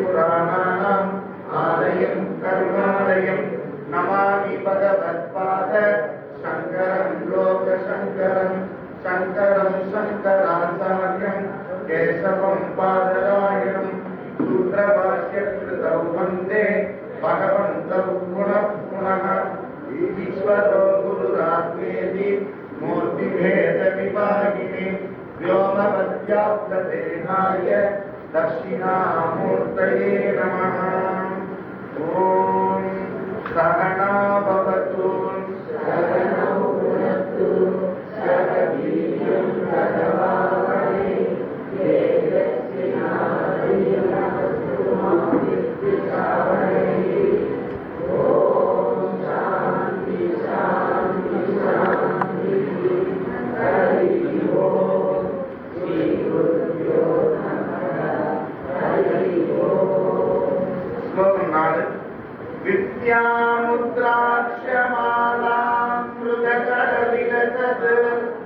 पुराणानाम् आलयं करुणालयं नमामि भगवत्पाद शंकरं लोकशंकरं शंकरं शंकराचार्यं केशवं पादरायणं सूत्रभाष्यकृतौ वन्दे भगवन्तौ पुनः पुनः ईश्वरो गुरुरात्मेति मूर्तिभेदविभागिने व्योमवद्व्याप्तदेहाय दक्षिणामूर्तये नमः। ॐ सहना भवतु सहनौ भुनक्तु सह वीर्यं करवावहै तेजस्विनावधीतमस्तु मा विद्विषावहै। ॐ शान्ति शान्ति शान्ति। हरि ओम श्री गुरुभ्यो नमः। हरि ओम। श्लोकम 4 विद्यामुद्राक्षमालामृतकरविलसत्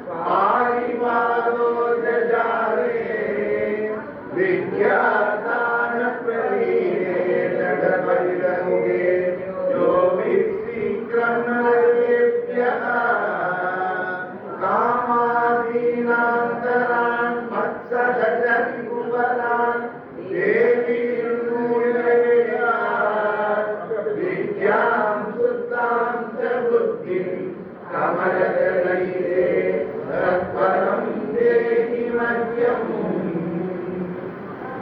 पारिवादो जजारे विद्यादानप्रवीणे जडबलिरमुगे यो विशीघ्रं नरेभ्यः कामादीनान्तरान् मत्सरजरिभुवनान् देवी विद्यां शुद्धां च बुद्धिं कमलदलैरे तत्परं देहि मह्यम्।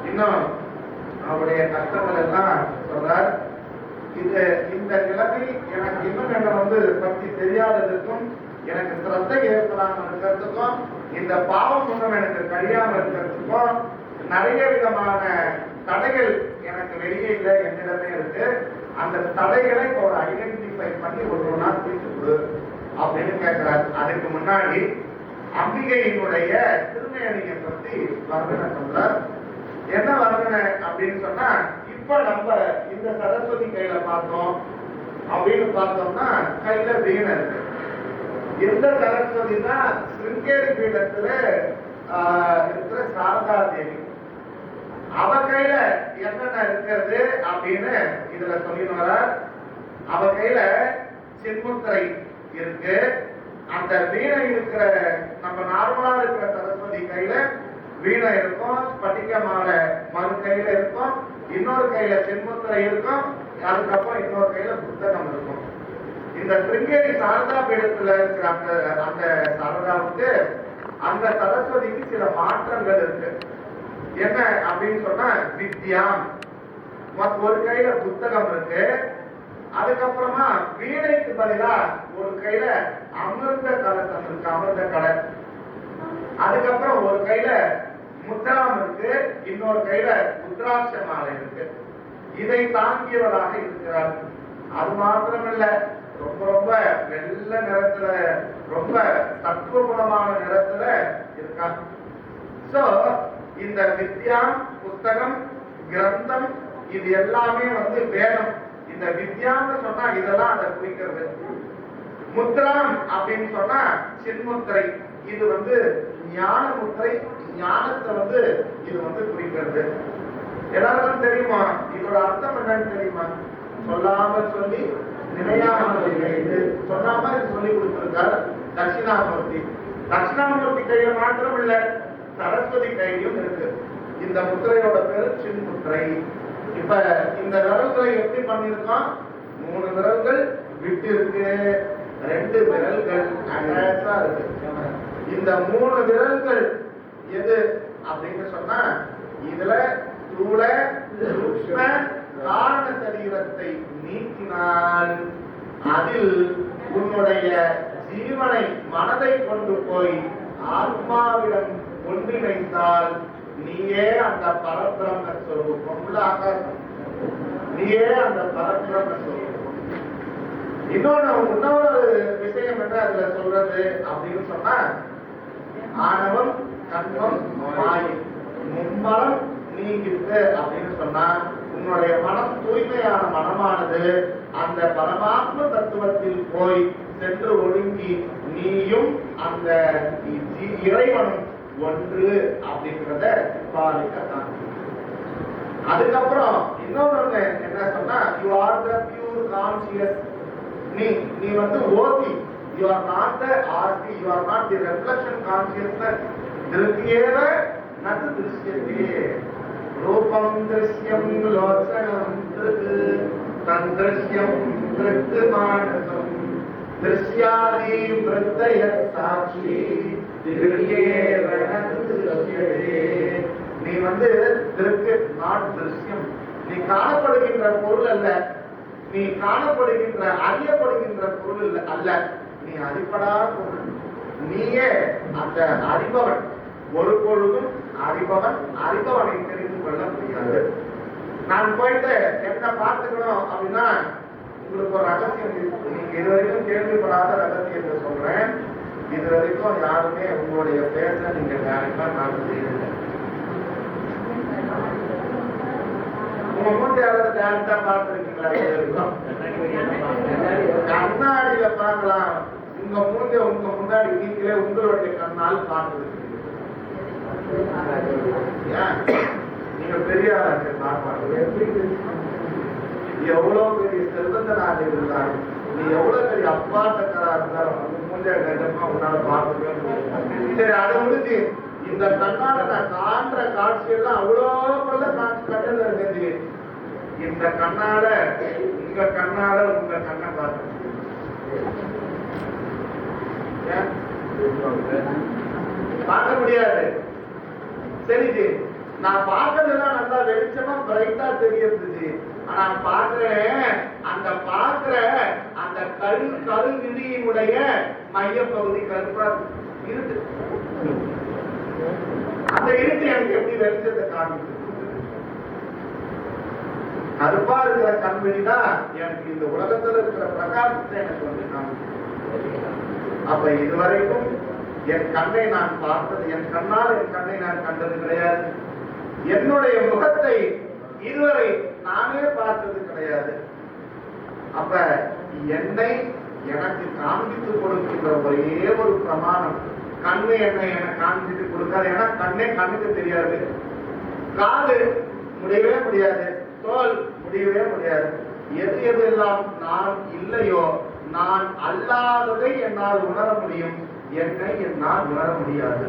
இன்னும் அவருடைய கஷ்டங்கள் எல்லாம் சொல்றார். இந்த நிலைமை எனக்கு இன்னும் என்ன பற்றி தெரியாததுக்கும் எனக்கு சிரத்தை ஏற்படாமல் இருக்கிறதுக்கும் இந்த பாவம் ஒன்றும் எனக்கு கழியாமல் இருக்கிறதுக்கும் நிறைய விதமான தடைகள் எனக்கு வெளியே இல்லை என்னிடமே இருக்கு. அந்த தடைகளை ஒரு ஐடென்டிஃபை பண்ணி ஒருவனா தீர்த்து கொடு அப்படின்னு கேட்கிறார். அதுக்கு முன்னாடி அம்பிகையினுடைய திருமேனியை பத்தி வர்ணனை சொல்றார். என்ன வர்ணனை அப்படின்னு சொன்னா, இப்ப நம்ம இந்த சரஸ்வதி கையில பார்த்தோம் அப்படின்னு பார்த்தோம்னா கையில வீணை இருக்கு. இந்த சரஸ்வதி தான் சிருங்கேரி பீடத்துல இருக்கிற சாரதா தேவி. அவ கையில என்னென்ன இருக்கிறது அப்படின்னு இதுல சொல்லிடுவார. அவ கையில சின்முத்திரை இருக்கு. அந்த வீணை இருக்கிற நம்ம நார்மலா இருக்கிற சரஸ்வதி கையில வீணை இருக்கும், ஸ்பட்டிக மாலை மறு கையில இருக்கும், இன்னொரு கையில சின்முத்திரை இருக்கும், அதுக்கப்புறம் இன்னொரு கையில புத்தகம் இருக்கும். இந்த சிருங்கேரி சாரதா பீடத்துல இருக்கிற அந்த சாரதாவுக்கு அந்த சரஸ்வதிக்கு சில மாற்றங்கள் இருக்கு. என்ன அப்படின்னு சொன்னா, வித்யாம் ஒரு கையில புத்தகம் இருக்கு, அதுக்கப்புறமா வீணைக்கு பதிலா ஒரு கையில அமிர்த கலசம் இருக்கு, அமிர்த கடல். அதுக்கப்புறம் ஒரு கையில முத்ராம் இருக்கு, இன்னொரு கையில முத்ராட்ச மாலை இருக்கு. இதை தாங்கியவராக இருக்கிறார். அது மாத்திரமல்ல, ரொம்ப ரொம்ப வெள்ள நிறத்துல, ரொம்ப தத்துவகுணமான நிறத்துல இருக்காங்க. சோ இந்த வித்யாம், புத்தகம், கிரந்தம், இது எல்லாமே வேதம். இந்த வித்யான்னு சொன்னா இதெல்லாம் அதை குறிக்கிறது. முத்ராம் அப்படின்னு சொன்னா சின்முத்திரை, இது ஞான முத்திரை, ஞானத்தை இது குறிக்கிறது. எல்லாருக்கும் தெரியுமா இதோட அர்த்தம் என்னன்னு தெரியுமா? சொல்லாமல் சொல்லி நினையாமல் இது சொல்லாம சொல்லி கொடுத்திருக்கார் தட்சிணாமூர்த்தி. தட்சிணாமூர்த்தி கையில மாத்திரம் இல்ல, சரஸ்வதி கையிலும் இருக்கு. இந்த முத்திரையோட பேரு சின்முத்திரை. இப்ப இந்த விரல்களை எப்படி பண்ணிருக்கோம்? 3 விரல்கள் விட்டு இருக்கு, 2 விரல்கள் அட்டாச்சா இருக்கு. இந்த 3 விரல்கள் எது அப்படின்னு சொன்னா, இதுல ஸ்தூல சூக்ஷ்ம காரண சரீரத்தை நீக்கினால் அதில் உன்னுடைய ஜீவனை மனதை கொண்டு போய் ஆத்மாவிடம் ஒன்றிணைந்தால் நீயே அந்த பரபிரம்ம ஸ்வரூபம் உள்ள ஆகாசம், நீயே அந்த பரபிரம்ம ஸ்வரூபம். இன்னொரு விஷயம் என்ன அதுல சொல்றது அப்படின்னு சொன்னா, ஆணவம் கண்மம் மாயை மும்மலம் நீங்கிருக்கு அப்படின்னு சொன்னா, உன்னுடைய மனம் தூய்மையான மனமானது அந்த பரமாத்ம தத்துவத்தில் போய் சென்று ஒடுங்கி நீயும் அந்த இறைவனும் ஒன்று அப்படிங்கிறத பாலிக்கத்தான். அதுக்கப்புறம் இன்னொன்னு என்ன சொன்னா, you are the pure conscious. நீ வந்து ஓதி, யூ ஆர் நாட் த ஆர்டி, you are not the reflection consciousness. திருப்தியேவ நது திருஷ்யத்தே ரூபம் திருஷ்யம் லோச்சனம் திருகு தந்திருஷ்யம் திருத்து மானசம் திருஷ்யாதி பிரத்ய சாட்சி திருக்கேவ நது திருஷ்யத்தே. நீ வந்து திருக்கு நாட் திருஷ்யம், நீ காணப்படுகின்ற பொருள் அல்ல, நீ காணப்படுகின்ற அறியப்படுகின்ற பொருள் அல்ல, நீ அறிபடாத பொருள். நீயே அந்த அறிபவன். ஒரு பொழுதும் அறிபவன் அறிபவனை தெரிந்து கொள்ள முடியாது. நான் போயிட்டு என்ன பார்த்துக்கணும் அப்படின்னா, உங்களுக்கு ஒரு ரகசியம் இருக்கு. நீங்க இதுவரைக்கும் கேள்விப்படாத ரகசியத்தை சொல்றேன். இது வரைக்கும் யாருமே உங்களுடைய பேச நீங்க டைரக்டா நான் செய்யல. உங்க மூட்டையாளர் டைரக்டா பார்த்துருக்கீங்களா? கண்ணாடியில பார்க்கலாம். உங்க மூட்டை உங்க முன்னாடி நீங்களே உங்களுடைய கண்ணால் பார்த்துருக்கீங்க. நீங்க பெரிய எவ்வளவு பெரிய செல்வந்தனாக இருந்தாலும், நீ எவ்வளவு பெரிய அப்பாட்டக்கரா இருந்தாலும் மூஞ்ச கண்டமா உன்னால பார்க்கவே முடியும். சரி, அதை முடிஞ்சு இந்த கண்ணால நான் காண்ற காட்சியெல்லாம் அவ்வளோ கொள்ள கண்ணல இருந்துச்சு. இந்த கண்ணால உங்க கண்ணால உங்க கண்ணை பார்த்து பார்க்க முடியாது. சரி, நான் பார்க்கறதெல்லாம் நல்லா வெளிச்சமா பிரைட்டா தெரியுது. ஆனா பாக்குறேன், அந்த பாக்குற அந்த கருவிழியினுடைய மையப்பகுதி கருப்பா இருக்கு. அந்த இருட்டு எனக்கு எப்படி வெளிச்சத்தை காமிக்குது? கருப்பா இருக்கிற கண்விழிதான் எனக்கு இந்த உலகத்துல இருக்கிற பிரகாசத்தை எனக்கு வந்து காமிக்குது. அப்ப இதுவரைக்கும் என் கண்ணை நான் பார்த்தது, என் கண்ணால் என் கண்ணை நான் கண்டது கிடையாது. என்னுடைய முகத்தை இதுவரை நானே பார்த்தது கிடையாது. அப்ப என்னை எனக்கு காண்பித்து கொடுக்கின்ற ஒரே ஒரு பிரமாணம், கண்ணு என்னை எனக்கு காண்பித்து கொடுக்காது. ஏன்னா கண்ணே கண்ணுக்கு தெரியாது, காது முடியவே முடியாது, தோல் முடியவே முடியாது. எது எதெல்லாம் நான் இல்லையோ, நான் அல்லாததை என்னால் உணர முடியும், என்னை என்னால் உணர முடியாது.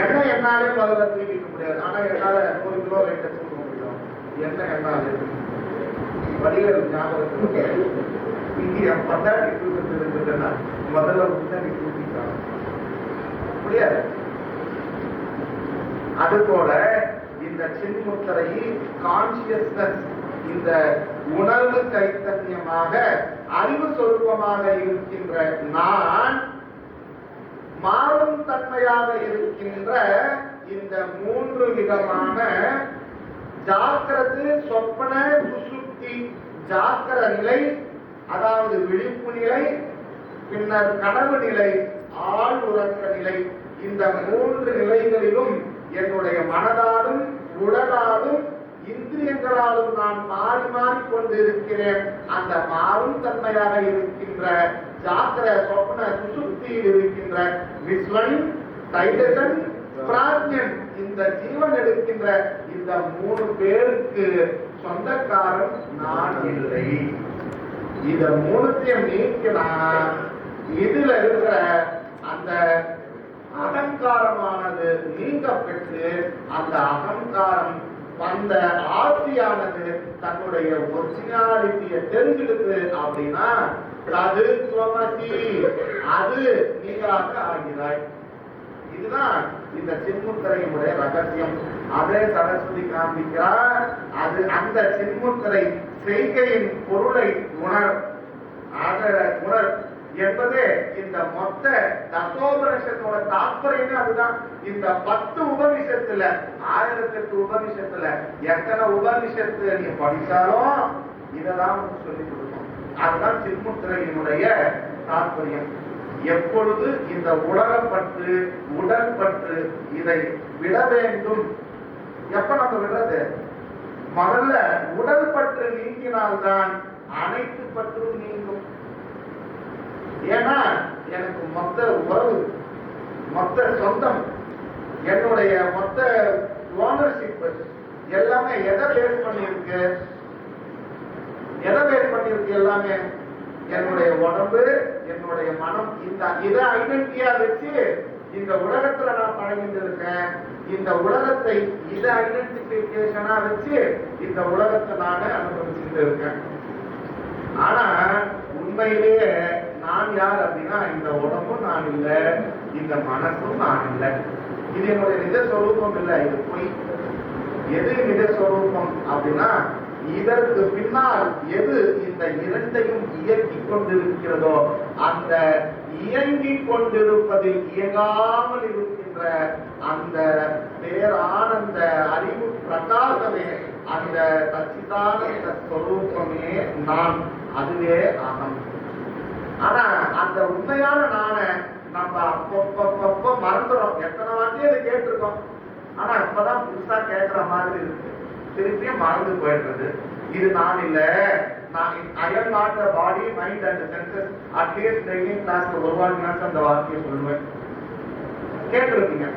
என்ன என்னாலே முதல்ல தூக்கிக்க முடியாது. ஆனா என்னால 1 கிலோ லைட்டை தூக்க முடியும். என்ன என்னால வடிகள் ஞாபகத்துக்கு இங்க என் பண்டாட்டி தூக்கத்தில் இருந்துட்டேன்னா முதல்ல நீ தூக்கிக்கலாம் முடியாது. அது போல இந்த சின்முத்திரை கான்சியஸ்னஸ், இந்த உணர்வு கைத்தன்யமாக அறிவு சொரூபமாக இருக்கின்ற நான், மாறும் தன்மையாக இருக்கின்ற இந்த 3 விதமான ஜாக்கிரது, சொப்பன, சுசுப்தி. ஜாக்கிர நிலை அதாவது விழிப்பு நிலை, பின்னர் கனவு நிலை, ஆழ் உறக்க நிலை. இந்த 3 நிலைகளிலும் என்னுடைய மனதாலும் உடலாலும் இந்திரியங்களாலும் நான் மாறி மாறி கொண்டு இருக்கிறேன். அந்த மாறும் தன்மையாக இருக்கின்ற ஜாக்கிர, சொப்ன, சுசுப்தியில் இருக்கின்ற விஸ்வன், தைஜசன், பிராஜ்ஞன், இந்த ஜீவன் எடுக்கின்ற இந்த 3 பேருக்கு சொந்தக்காரன் நான் இல்லை. இத 3த்தையும் நீக்கினா இதுல இருக்கிற அந்த அகங்காரமானது நீங்க பெற்று, அந்த அகங்காரம் அந்த ஆட்சியானது தன்னுடைய ஒரிஜினாலிட்டியை தெரிஞ்சுடுது. அப்படின்னா அது துவமசி, அது நீங்களாக ஆகிறாய். இதுதான் இந்த சின்முத்திரையினுடைய ரகசியம். அதே சரஸ்வதி காண்பிக்கிறார். அது அந்த சின்முத்திரை செய்கையின் பொருளை உணர் என்பது இந்த மொத்த தசோபனிஷத்தோட தாற்பயமே அதுதான். இந்த 10 உபனிஷத்துல, 1008 உபனிஷத்துல எத்தனை உபனிஷத்து நீ படிச்சாலும் இததான் சொல்லிக் கொடுக்கும். அதுதான் சின்முத்திரையினுடைய தாற்பயம். எப்பொழுது இந்த உலகப்பற்று, உடற்பற்று இதை விட வேண்டும். எப்ப நம்ம விடுறது? முதல்ல உடல் பற்று நீங்கினால்தான் அனைத்து பற்றும் நீங்கும். ஏன்னா எனக்கு மொத்த உறவு, மொத்த சொந்தம், என்னுடைய மொத்த ஓனர்ஷிப் எல்லாமே எதை பேஸ் பண்ணியிருக்கு? எதை பேஸ் பண்ணியிருக்கு? எல்லாமே என்னுடைய உடம்பு, என்னுடைய மனம். இதை ஐடென்டிட்டியா வச்சு இந்த உலகத்துல நான் பழகிட்டு இருக்கேன். இந்த உலகத்தை இதை ஐடென்டிபிகேஷனா வச்சு இந்த உலகத்தை நானே அனுபவிச்சுட்டு இருக்கேன். ஆனா உண்மையிலேயே நான் யார் அப்படின்னா, இந்த உடம்பும் நான் இல்லை, இந்த மனசும் நான் இல்லை. இது என்னுடைய நிஜ சொரூபம் இல்லை, இது பொய். எது நிஜ சொரூபம் அப்படின்னா, இதற்கு பின்னால் எது இந்த இரண்டையும் இயக்கி கொண்டிருக்கிறதோ அந்த இயங்கிக் கொண்டிருப்பதில் இயங்காமல் இருக்கின்ற அந்த பேரானந்த அறிவு பிரகாசமே, அந்த சச்சிதானந்த ஸ்வரூபமே நான், அதுவே அகம். ஆனா அந்த உண்மையான நான நம்ம அப்பப்போ மறந்துடும். எத்தனை வாட்டி அதை கேட்டிருக்கோம், ஆனா இப்பதான் புதுசா கேட்கிற மாதிரி இருக்கு, திருப்பியும் மறந்து போயிடுறது. இது நான் இல்ல, I am not the body, mind and the senses. Atleast training class ஒரு வாரம் அந்த வார்த்தையை சொல்லுவேன், கேட்டிருக்கீங்க.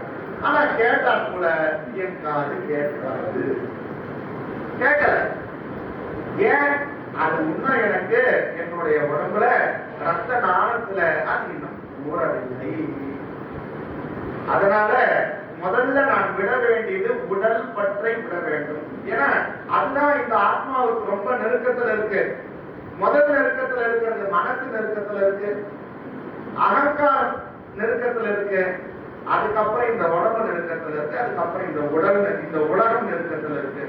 ஆனா கேட்டா கூட என் காது கேட்காது, கேட்கல. ஏன்? அது இன்னும் எனக்கு என்னுடைய உடம்புல ரத்த நாளத்துல அது இன்னும் ஊறவில்லை. அதனால முதல்ல நான் விட வேண்டியது உடல் பற்றை விட வேண்டும். ஏன்னா அதுதான் இந்த ஆத்மாவுக்கு ரொம்ப நெருக்கத்துல இருக்கு. முதல் நெருக்கத்துல இருக்கிறது மனசு நெருக்கத்துல இருக்கு, அகங்காரம் நெருக்கத்துல இருக்கு, அதுக்கப்புறம் இந்த உடம்பு நெருக்கத்துல இருக்கு, அதுக்கப்புறம் இந்த உலகம் நெருக்கத்துல இருக்கு.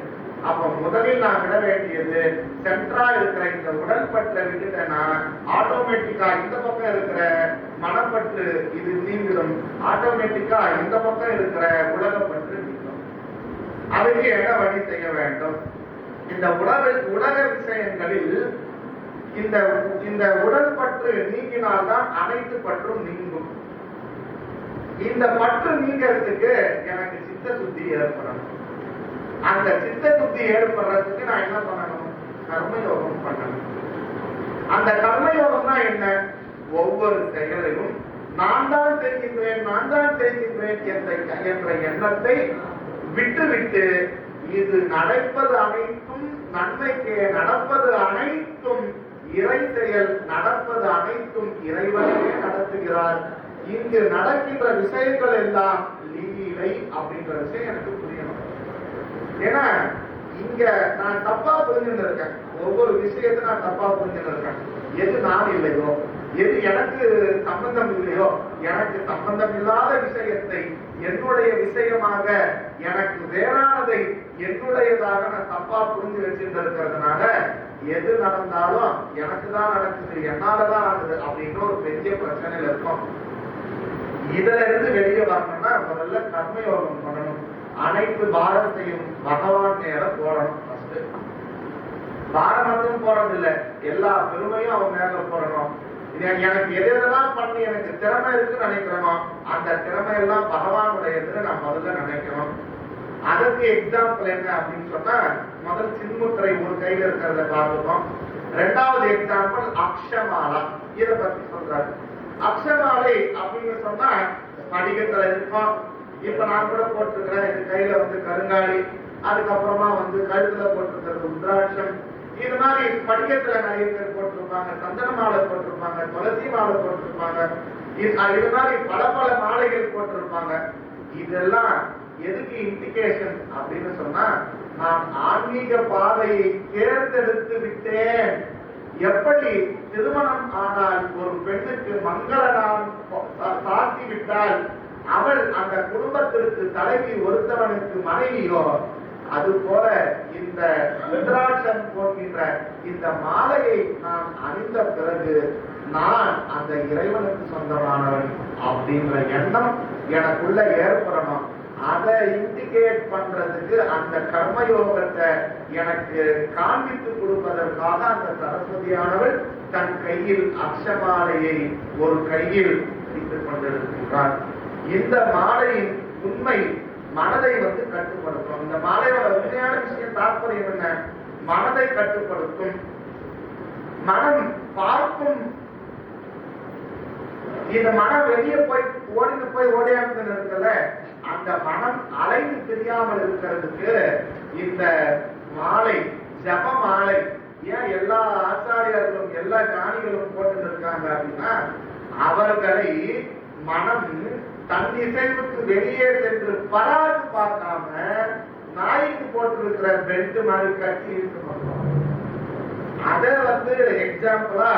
அப்ப முதலில் நான் விட வேண்டியது சென்ட்ரா இருக்கிற இந்த உடல் பற்றை விட்டுட்டேன்னா ஆட்டோமேட்டிக்கா இந்த பக்கம் இருக்கிற மனப்பற்று இது நீங்கிடும், ஆட்டோமேட்டிக்கா இந்த பக்கம் இருக்கிற உலகப்பற்று நீங்கும். அதுக்கு என்ன வழி செய்ய வேண்டும்? இந்த உலக விஷயங்களில் இந்த உடல் பற்று நீங்கினால்தான் அனைத்து பற்றும் நீங்கும். இந்த பற்று நீங்கிறதுக்கு எனக்கு சித்த சுத்தி ஏற்படணும். அந்த சித்த சுத்தி ஏற்படுறதுக்கு நான் என்ன பண்ணணும்? கர்மயோகம் பண்ணணும். அந்த கர்மயோகம்னா என்ன? ஒவ்வொரு செயலையும் நான் தான் செய்கின்றேன் என்ற எண்ணத்தை விட்டுவிட்டு இது நடப்பது அனைத்தும் நன்மைக்கே, நடப்பது அனைத்தும் இறை செயல், நடப்பது அனைத்தும் இறைவனையே நடத்துகிறார். இங்கு நடக்கின்ற விஷயங்கள் எல்லாம் லீலை அப்படின்ற விஷயம் எனக்கு புரியணும். ஏன்னா இங்க நான் தப்பா புரிஞ்சுட்டு இருக்கேன், ஒவ்வொரு விஷயத்தை நான் தப்பா புரிஞ்சுட்டு இருக்கேன். எது நான் இல்லையோ, எது எனக்கு சம்பந்தம் இல்லையோ, எனக்கு சம்பந்தம் இல்லாத விஷயத்தை என்னுடைய விஷயமாக, எனக்கு வேறானதை என்னுடையதாக நான் தப்பா புரிஞ்சு வச்சுட்டு இருக்கிறதுனால எது நடந்தாலும் எனக்கு தான் நடக்குது, என்னாலதான் ஆகுது அப்படின்ற ஒரு பெரிய பிரச்சனையில இருக்கும். இதுல இருந்து வெளியே வரணும்னா முதல்ல கர்மயோகம் பண்ணணும். அனைத்து பாரத்தையும் பகவான் மேல போடணும். பாரம் மட்டும் போறது இல்லை, எல்லா பெருமையும் அவன் மேல போடணும். எனக்கு எதெல்லாம் பண்ணி எனக்கு திறமை இருக்குன்னு நினைக்கிறோமோ அந்த திறமை எல்லாம் பகவானுடையதுன்னு நான் முதல்ல நினைக்கணும். அதுக்கு எக்ஸாம்பிள் என்ன அப்படின்னு சொன்னா, முதல் சின்முத்திரை ஒரு கையில இருக்கிறத பார்த்துட்டோம். ரெண்டாவது எக்ஸாம்பிள் அக்ஷமாலா, இதை பத்தி சொல்றாரு. அக்ஷமாலை அப்படின்னு சொன்னா படிக்கத்துல இருக்கும். இப்ப நான் கூட போட்டிருக்கிறேன், இது கையில கருங்காலி, அதுக்கப்புறமா கழுத்துல போட்டிருக்கிறது உத்ராட்சம். இது மாதிரி படிக்கத்துல நிறைய பேர் போட்டிருப்பாங்க, சந்தன மாலை போட்டிருப்பாங்க, துளசி மாலை போட்டிருப்பாங்க, இது மாதிரி பல மாலைகள் போட்டிருப்பாங்க. இதெல்லாம் எதுக்கு இண்டிகேஷன் அப்படின்னு சொன்னா, நான் ஆன்மீக பாதையை தேர்ந்தெடுத்து விட்டேன். எப்படி திருமணம் ஆனால் ஒரு பெண்ணுக்கு மங்கள நாம் சாத்தி விட்டால் அவள் அந்த குடும்பத்திற்கு தலைவி ஒருத்தவனுக்கு மனைவியோ, அது போல இந்த ருத்ராட்சம் போன்ற இந்த மாலையை நான் அணிந்த பிறகு நான் அந்த இறைவனுக்கு சொந்தமானவன் அப்படின்ற எண்ணம் எனக்குள்ள ஏற்படணும். அதை இண்டிகேட் பண்றதுக்கு அந்த கர்மயோகத்தை எனக்கு காண்பித்து கொடுப்பதற்காக அந்த சரஸ்வதியானவள் தன் கையில் அக்ஷமாலையை ஒரு கையில் பிடித்துக் கொண்டிருக்கின்றார். இந்த மாலையின் உண்மை மனதை கட்டுப்படுத்தும். இந்த மாலையோட உண்மையான விஷயம் தாற்பயம் என்ன? மனதை கட்டுப்படுத்தும். மனம் பார்க்கும் இந்த மனம் வெளியே போய் ஓடியாந்து இருக்குல்ல, அந்த மனம் அலைந்து தெரியாமல் இருக்கிறதுக்கு இந்த மாலை, ஜப மாலை ஏன் எல்லா ஆச்சாரியர்களும் எல்லா ஞானிகளும் போட்டு இருக்காங்க அப்படின்னா, அவர்களை மனம் தன் இசைவுக்கு வெளியே சென்று பராது பார்க்காம நாய்க்கு போட்டிருக்கிற பெல்ட் மாதிரி கட்டி இருக்கு. அத எக்ஸாம்பிளா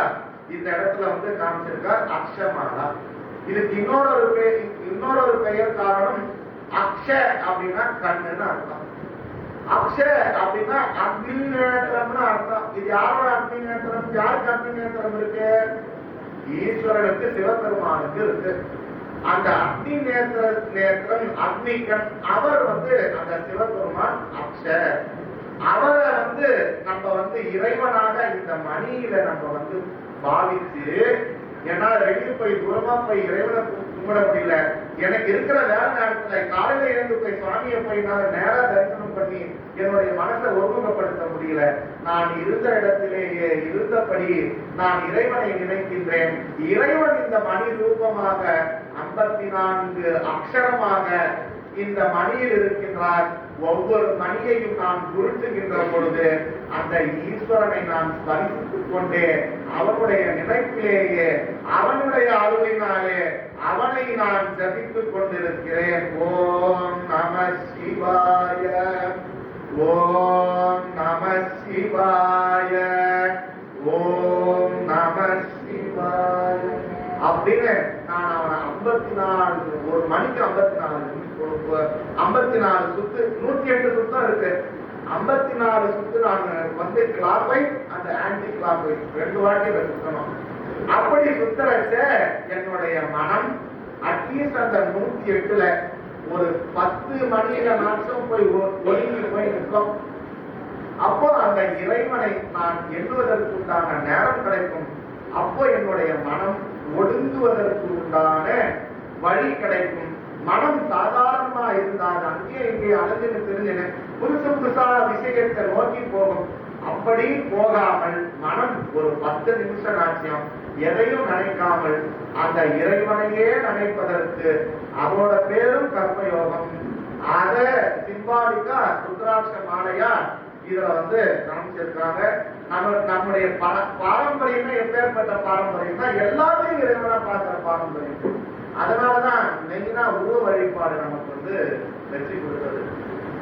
இந்த இடத்துல காமிச்சிருக்கார் அக்ஷமாலா. இதுக்கு இன்னொரு பெயர் காரணம். அக்ஷ அப்படின்னா கண்ணுன்னு அர்த்தம். அக்ஷ அப்படின்னா அக்னி நேத்திரம்னு அர்த்தம். இது யாரோட அக்னி நேத்திரம்? யாருக்கு அக்னி நேத்திரம் இருக்கு? ஈஸ்வரனுக்கு, சிவபெருமானுக்கு இருக்கு. அந்த அக்னி நேத்திரம் அக்னிகன் அவர் அந்த சிவபெருமான் அக்ஷ. அவரை நம்ம இறைவனாக இந்த மணியில நம்ம பாவிச்சு, என்னால வெளியே போய் தூரமா போய் இறைவனை கும்பிட முடியல, எனக்கு இருக்கிற வேலை நேரத்துல காலையில இருந்து போய் சுவாமியை போய் நான் நேரா தரிசனம் பண்ணி என்னுடைய மனசை ஒருமுகப்படுத்த முடியல. நான் இருந்த இடத்திலேயே இருந்தபடி நான் இறைவனை நினைக்கின்றேன். இறைவன் இந்த மணி ரூபமாக 54 அக்ஷரமாக இந்த மணியில் இருக்கின்றார். ஒவ்வொரு மணியையும் நான் உருட்டுகின்ற பொழுது அந்த ஈஸ்வரனை நான் ஸ்மரித்துக் கொண்டே அவனுடைய நினைப்பிலேயே அவனுடைய அருளினாலே அவனை நான் ஜபித்துக் கொண்டிருக்கிறேன். ஓம் நம சிவாய, ஓம் நம சிவாய, ஓம் நம சிவாய அப்படின்னு நான் அவனை 54 ஒரு மணிக்கு 54 சுத்து, 108 சுத்தம் இருக்கு. 54 சுத்து நான் கிளாக் வைஸ் அந்த ஆன்டி கிளாக் வைஸ் 2 வாட்டி சுத்தணும். அப்படி சுத்தரச்ச என்னுடைய மனம் அட்லீஸ்ட் அந்த 108ல ஒரு 10 மணியில நாட்டம் போய் ஒதுங்கி போய் நிற்கும். அப்போ அந்த இறைவனை நான் எண்ணுவதற்கு உண்டான நேரம் கிடைக்கும். அப்போ என்னுடைய மனம் ஒடுங்குவதற்கு உண்டான வழி கிடைக்கும். மனம் சாதாரணமா இருந்தால் அங்கே இங்கே அலைஞ்சு தெரிஞ்சு புதுசா விஷயத்தை நோக்கி போகும். அப்படி போகாமல் மனம் ஒரு 10 நிமிஷம் நாட்சியம் எதையும் நினைக்காமல் அந்த இறைவனையே நினைப்பதற்கு அவனோட பேரும் கர்மயோகம். அத சிம்பாலிக்கா ருத்ராட்ச மாலையா இதுல காமிச்சிருக்காங்க. நம்முடைய பாரம்பரியமே எப்பேற்பட்ட பாரம்பரியம்னா எல்லாத்தையும் இறைவனா பார்க்கிற பாரம்பரியம். அதனாலதான் மெயினா உருவ வழிபாடு நமக்கு வெற்றி கொடுத்தது.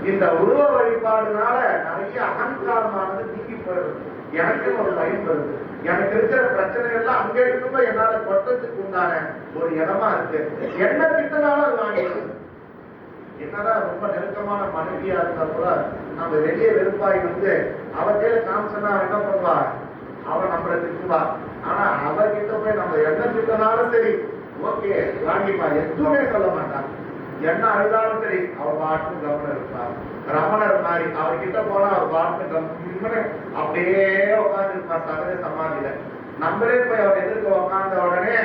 இந்த உருவ வழிபாடுனால நிறைய அகங்காரமானது நீக்கி போயிடுது. எனக்கு ஒரு பயம் வருது. எனக்கு இருக்கிற பிரச்சனை எல்லாம் அங்க இருக்கும்போது என்னால கொட்டத்துக்கு உண்டான ஒரு இடமா இருக்கு. என்ன திட்டனாலும் அது வாங்கிடுது. என்னதான் ரொம்ப நெருக்கமான மனைவியா இருந்தா கூட நம்ம வெளியே வெறுப்பாய் அவர்கிட்ட காமிச்சோன்னா என்ன பண்ணுவா, அவன் நம்மளை திட்டுவா. ஆனா அவர்கிட்ட போய் நம்ம என்ன திட்டனாலும் சரி ஓகே வாங்கிப்பா, எதுவுமே சொல்ல மாட்டான். என்ன அழுதாலும் சரி அவர் பாட்டு கவனம் இருப்பார். ரமணர் மாதிரி அவர்கிட்ட போனா அவர் பாட்டு அப்படியே உட்கார்ந்து இருப்பார் சகஜ சமாதியில. நம்மளே போய் அவர் எதிர்க்க உட்கார்ந்த உடனே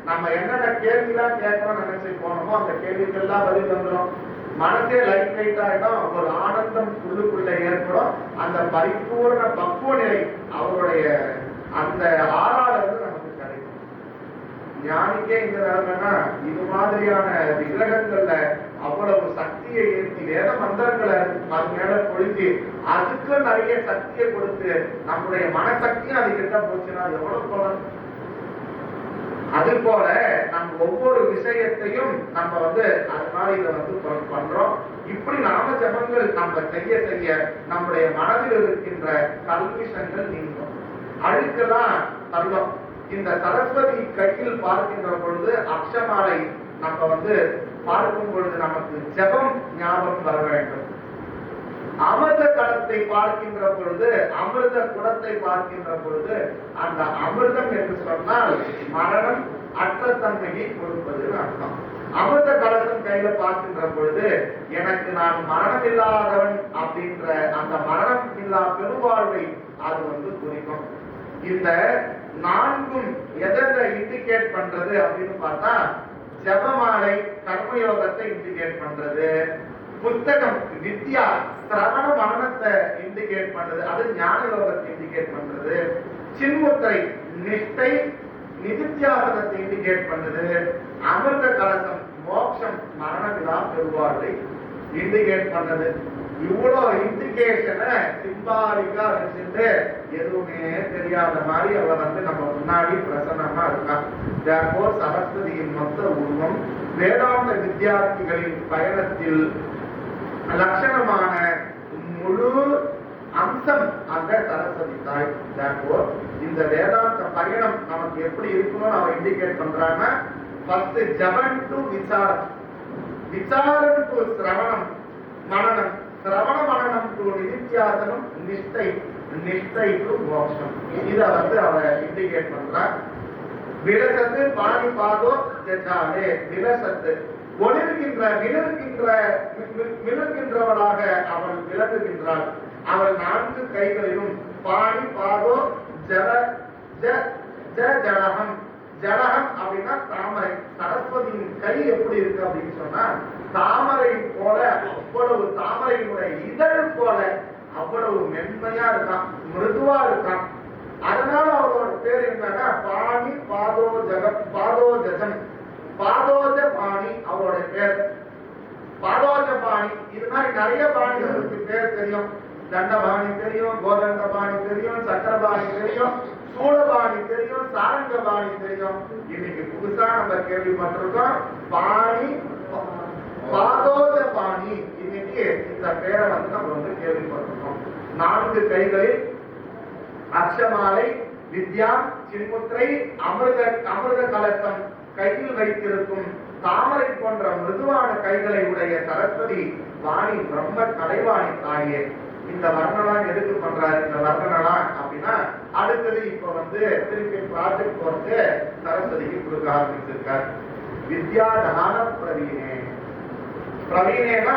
நம்ம என்னென்ன கேள்விலாம் கேட்கணும்னு நினைச்சு போனோமோ அந்த கேள்விக்கு எல்லாம் பதில் வந்துடும். மனசே லைட் லைட் ஆகிடும். ஒரு ஆனந்தம் உள்ளுக்குள்ள ஏற்படும். அந்த பரிபூர்ண பக்குவ நிலை அவருடைய அந்த ஆறாவது நமக்கு கிடைக்கும். ஞானிக்கே இந்த நிலைமைனா இது மாதிரியான விக்கிரகங்கள்ல அவ்வளவு சக்தியை ஏற்றி வேத மந்திரங்களை அது மேல பொழுது அதுக்கு நிறைய சக்தியை கொடுத்து நம்முடைய மனசக்தியும் அது கிட்ட போச்சுன்னா எவ்வளவு போகணும். அது போல நம்ம ஒவ்வொரு விஷயத்தையும் நம்ம அதனால இதை பண்றோம். இப்படி நாம ஜபங்கள் நம்ம செய்ய செய்ய நம்முடைய மனதில் இருக்கின்ற கல்விஷங்கள் நீங்கும், அழுக்கெல்லாம் தள்ளும். இந்த சரஸ்வதி கையில் பார்க்கின்ற பொழுது அக்ஷமாலை நம்ம பார்க்கும் பொழுது நமக்கு ஜபம் ஞாபகம் வர வேண்டும். அமிர்த கடத்தை பார்க்கின்ற பொழுது, அமிர்த குடத்தை பார்க்கின்ற பொழுது, அந்த அமிர்தம் என்று சொன்னால் மரணம் அற்ற தன்மையை கொடுப்பது அர்த்தம். அமிர்த கலசம் கையில பார்க்கின்ற பொழுது எனக்கு நான் மரணம் இல்லாதவன் அப்படின்ற அந்த மரணம் இல்லா பெருவாழ்வை அது குறிக்கும். இந்த 4ம் எதை இண்டிகேட் பண்றது அப்படின்னு பார்த்தா, ஜபமாலை கர்மயோகத்தை இண்டிகேட் பண்றது, புத்தகம் வித்யா சிரவண மரணத்தை இண்டிகேட் பண்றது, அது ஞான யோகத்தை இண்டிகேட் பண்றது, சின்முத்திரை நிஷ்டை நிதித்தியாசனத்தை இண்டிகேட் பண்ணுது. அமிர்த கலசம் மோட்சம் மரண விழா பெறுவார்களை இண்டிகேட் பண்ணது. இவ்வளவு இண்டிகேஷனை சிம்பாலிக்கா வச்சுட்டு எதுவுமே தெரியாத மாதிரி அவ நம்ம முன்னாடி பிரசன்னமா இருக்கா. சரஸ்வதியின் மொத்த உருவம் வேதாந்த வித்தியார்த்திகளின் பயணத்தில் லட்சணமான முழு அம்சம் அந்த சரஸ்வதி தாய். இந்த வேதாந்த பயணம் நமக்கு எப்படி இருக்கணும் அவ இண்டிகேட் பண்றாங்க. ஃபர்ஸ்ட் ஜபன் டு விசாரம், விசாரம் டு சிரவணம் மனனம், சிரவண மனனம் டு நிதித்தியாசனம், நிஷ்டை, நிஷ்டை டு மோட்சம். இத அவ இண்டிகேட் பண்றா. விலசத்து பாணி பாதோ ஜாலே, விலசத்து மிளர்கின்றவளாக அவள் விளங்குகின்றாள். அவள் 4 கைகளிலும் பாணி பாதோ ஜலகம், ஜலகம் அப்படின்னா தாமரை. சரஸ்வதியின் கை எப்படி இருக்கு அப்படின்னு சொன்னா தாமரை போல, அவ்வளவு தாமரையினுடைய இதழ் போல அவ்வளவு மென்மையா இருக்கான், மிருதுவா இருக்கான். அதனால அவரோட பேர் என்னன்னா பாணி பாதோ ஜகம், பாதோஜ பாணி அவருடைய பேர். பாதோஜ பாணி. இது மாதிரி நிறைய பாணிகளுக்கு பேர் தெரியும். தண்டபாணி தெரியும், கோதண்ட பாணி தெரியும், சக்கரபாணி தெரியும், சூழபாணி தெரியும், சாரங்கபாணி தெரியும். இன்னைக்கு புதுசா நம்ம கேள்விப்பட்டிருக்கோம் பாணி, பாதோஜ பாணி. இன்னைக்கு இந்த பேரை நம்ம கேள்விப்பட்டிருக்கோம். 4 கைகளில் அக்ஷமாலை, வித்யா, சின்முத்திரை, அமிர்த கலசம் கையில் வைத்திருக்கும் தாமரை போன்ற மிருதுவான கைகளை உடைய சரஸ்வதி வாணி பிரம்ம கலைவாணி தாயே. இந்த வர்ணனம் எதுக்கு பண்றாரு? இந்த வர்ணனம் அப்படின்னா அடுத்தது இப்ப திருப்பி ப்ராஜெக்ட் போட்டு சரஸ்வதிக்கு கொடுக்க ஆரம்பிச்சிருக்கார். வித்யாதான பிரவீனே. பிரவீனேனா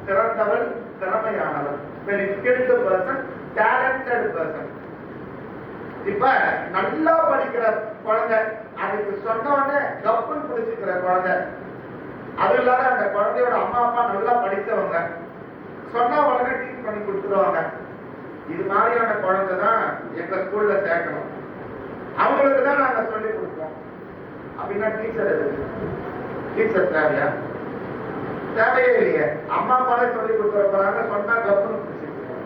சிறந்தவள், திறமையானவள், very skilled person, talented person. இப்ப நல்லா படிக்கிற குழந்தை, அதுக்கு சொன்ன உடனே கப்புன்னு பிடிச்சிக்கிற குழந்தை, அது இல்லாத அந்த குழந்தையோட அம்மா அப்பா நல்லா படித்தவங்க, சொன்ன உடனே டீச் பண்ணி கொடுத்துருவாங்க. இது மாதிரியான குழந்தை தான் எங்க ஸ்கூல்ல சேர்க்கணும், அவங்களுக்கு தான் நாங்க சொல்லி கொடுப்போம். அப்படின்னா டீச்சர் எதுக்கு? டீச்சர் தேவையா? தேவையே இல்லையே. அம்மா அப்பாவே சொல்லி கொடுத்துட போறாங்க, சொன்னா கப்புன்னு பிடிச்சிருக்கோம்.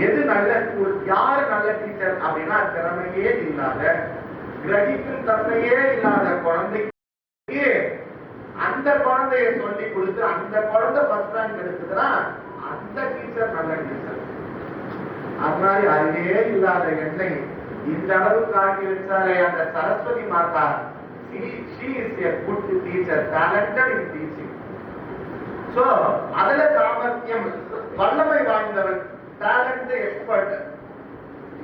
எது நல்ல ஸ்கூல், யாரு நல்ல டீச்சர் அப்படின்னா திறமையே இல்லாத, கிரகிக்கும் தன்மையே இல்லாத குழந்தைக்கு அந்த குழந்தைய சொல்லி கொடுத்து அந்த குழந்தை ஃபர்ஸ்ட் ரேங்க் எடுக்குதுன்னா அந்த டீச்சர் நல்ல டீச்சர். அது மாதிரி அறிவே இல்லாத என்னை இந்த அளவுக்கு ஆக்கி வச்சாலே அந்த சரஸ்வதி மாதா. she is a good teacher, talented in teaching. So அதுல சாமர்த்தியம், வல்லமை வாய்ந்தவள், டேலண்ட் எக்ஸ்பர்ட்.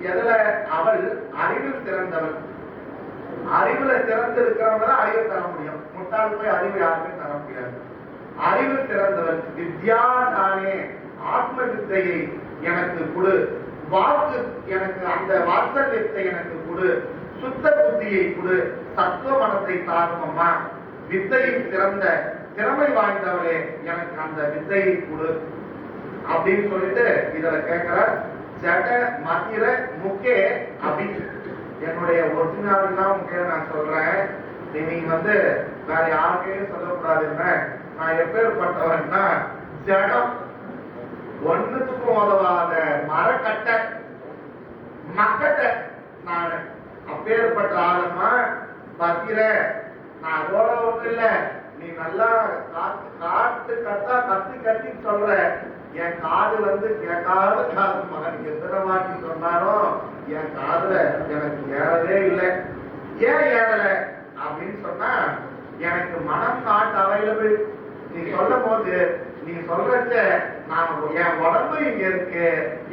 எதுல? அவள் அறிவில் சிறந்தவள். அறிவுல சிறந்து இருக்கிறவங்க தான் அறிவை தர முடியும். முட்டாள் போய் அறிவு யாருமே தர முடியாது. அறிவு சிறந்தவள். வித்யா தானே, ஆத்ம வித்தையை எனக்கு கொடு, வாக்கு எனக்கு அந்த வாத்சல்யத்தை எனக்கு கொடு, சுத்த புத்தியை கொடு, சத்துவ மனத்தை தாருமம்மா. வித்தையில் சிறந்த திறமை வாய்ந்தவளே எனக்கு அந்த வித்தையை கொடு அப்படின்னு சொல்லிட்டு இதுல கேட்கிற ஜட மத்திர முக்கே அப்படின்னு. என்னுடைய ஒரிஜினல் தான் முக்கிய நான் சொல்றேன். நீங்க வேற யாருக்கையும் சொல்லக்கூடாதுன்னு. நான் எப்பேற்பட்டவன்னா ஜடம், ஒண்ணுத்துக்கும் உதவாத மரக்கட்டை, மக்கட்ட. நான் அப்பேற்பட்ட ஆளுமா பத்திர. நான் அதோட ஒண்ணு இல்ல, நீ நல்லா காட்டு கத்தா கத்தி கத்தி சொல்ற. என் காது கேட்காத காது மகன் எத்தனை வாட்டி சொன்னாலும் என் காதுல எனக்கு ஏறவே இல்லை. ஏன் ஏறல அப்படின்னு சொன்னா எனக்கு மனம் நாட் அவைலபிள். நீ சொல்லும் போது நீ சொல்றச்ச நான் என் உடம்பு இங்க இருக்கு,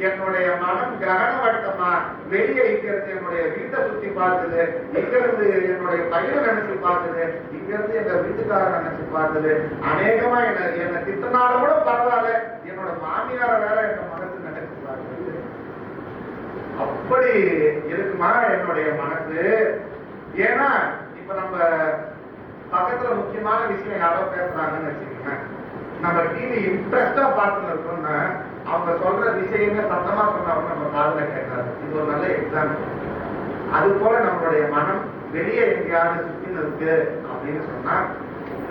என்னுடைய மனம் கிரகண வட்டமா வெளியே இருக்கிறது, என்னுடைய வீட்டை சுத்தி பார்க்குது, இங்க இருந்து என்னுடைய பையனை நினைச்சு பார்க்குது, இங்க இருந்து எங்க வீட்டுக்காரர் நினைச்சு பார்க்குது. அநேகமா என்ன திட்டனால கூட பரவாயில்ல, என்னோட மாமியார வேற என் மனசு நினைச்சு பார்க்குது. அப்படி இருக்குமா என்னுடைய மனசு? ஏன்னா இப்ப நம்ம பக்கத்துல முக்கியமான விஷயம் யாரோ பேசுறாங்கன்னு வச்சுக்கோங்க, நம்ம டிவி இன்ட்ரெஸ்டா பார்த்துன்னு இருக்கோம்னா அவங்க சொல்ற விஷயமே சத்தமா சொன்னா நம்ம காதுல கேட்காது. இது ஒரு நல்ல எக்ஸாம்பிள். அது போல நம்மளுடைய மனம் வெளியே எங்கேயாவது சுத்தின்னு இருக்கு அப்படின்னு சொன்னா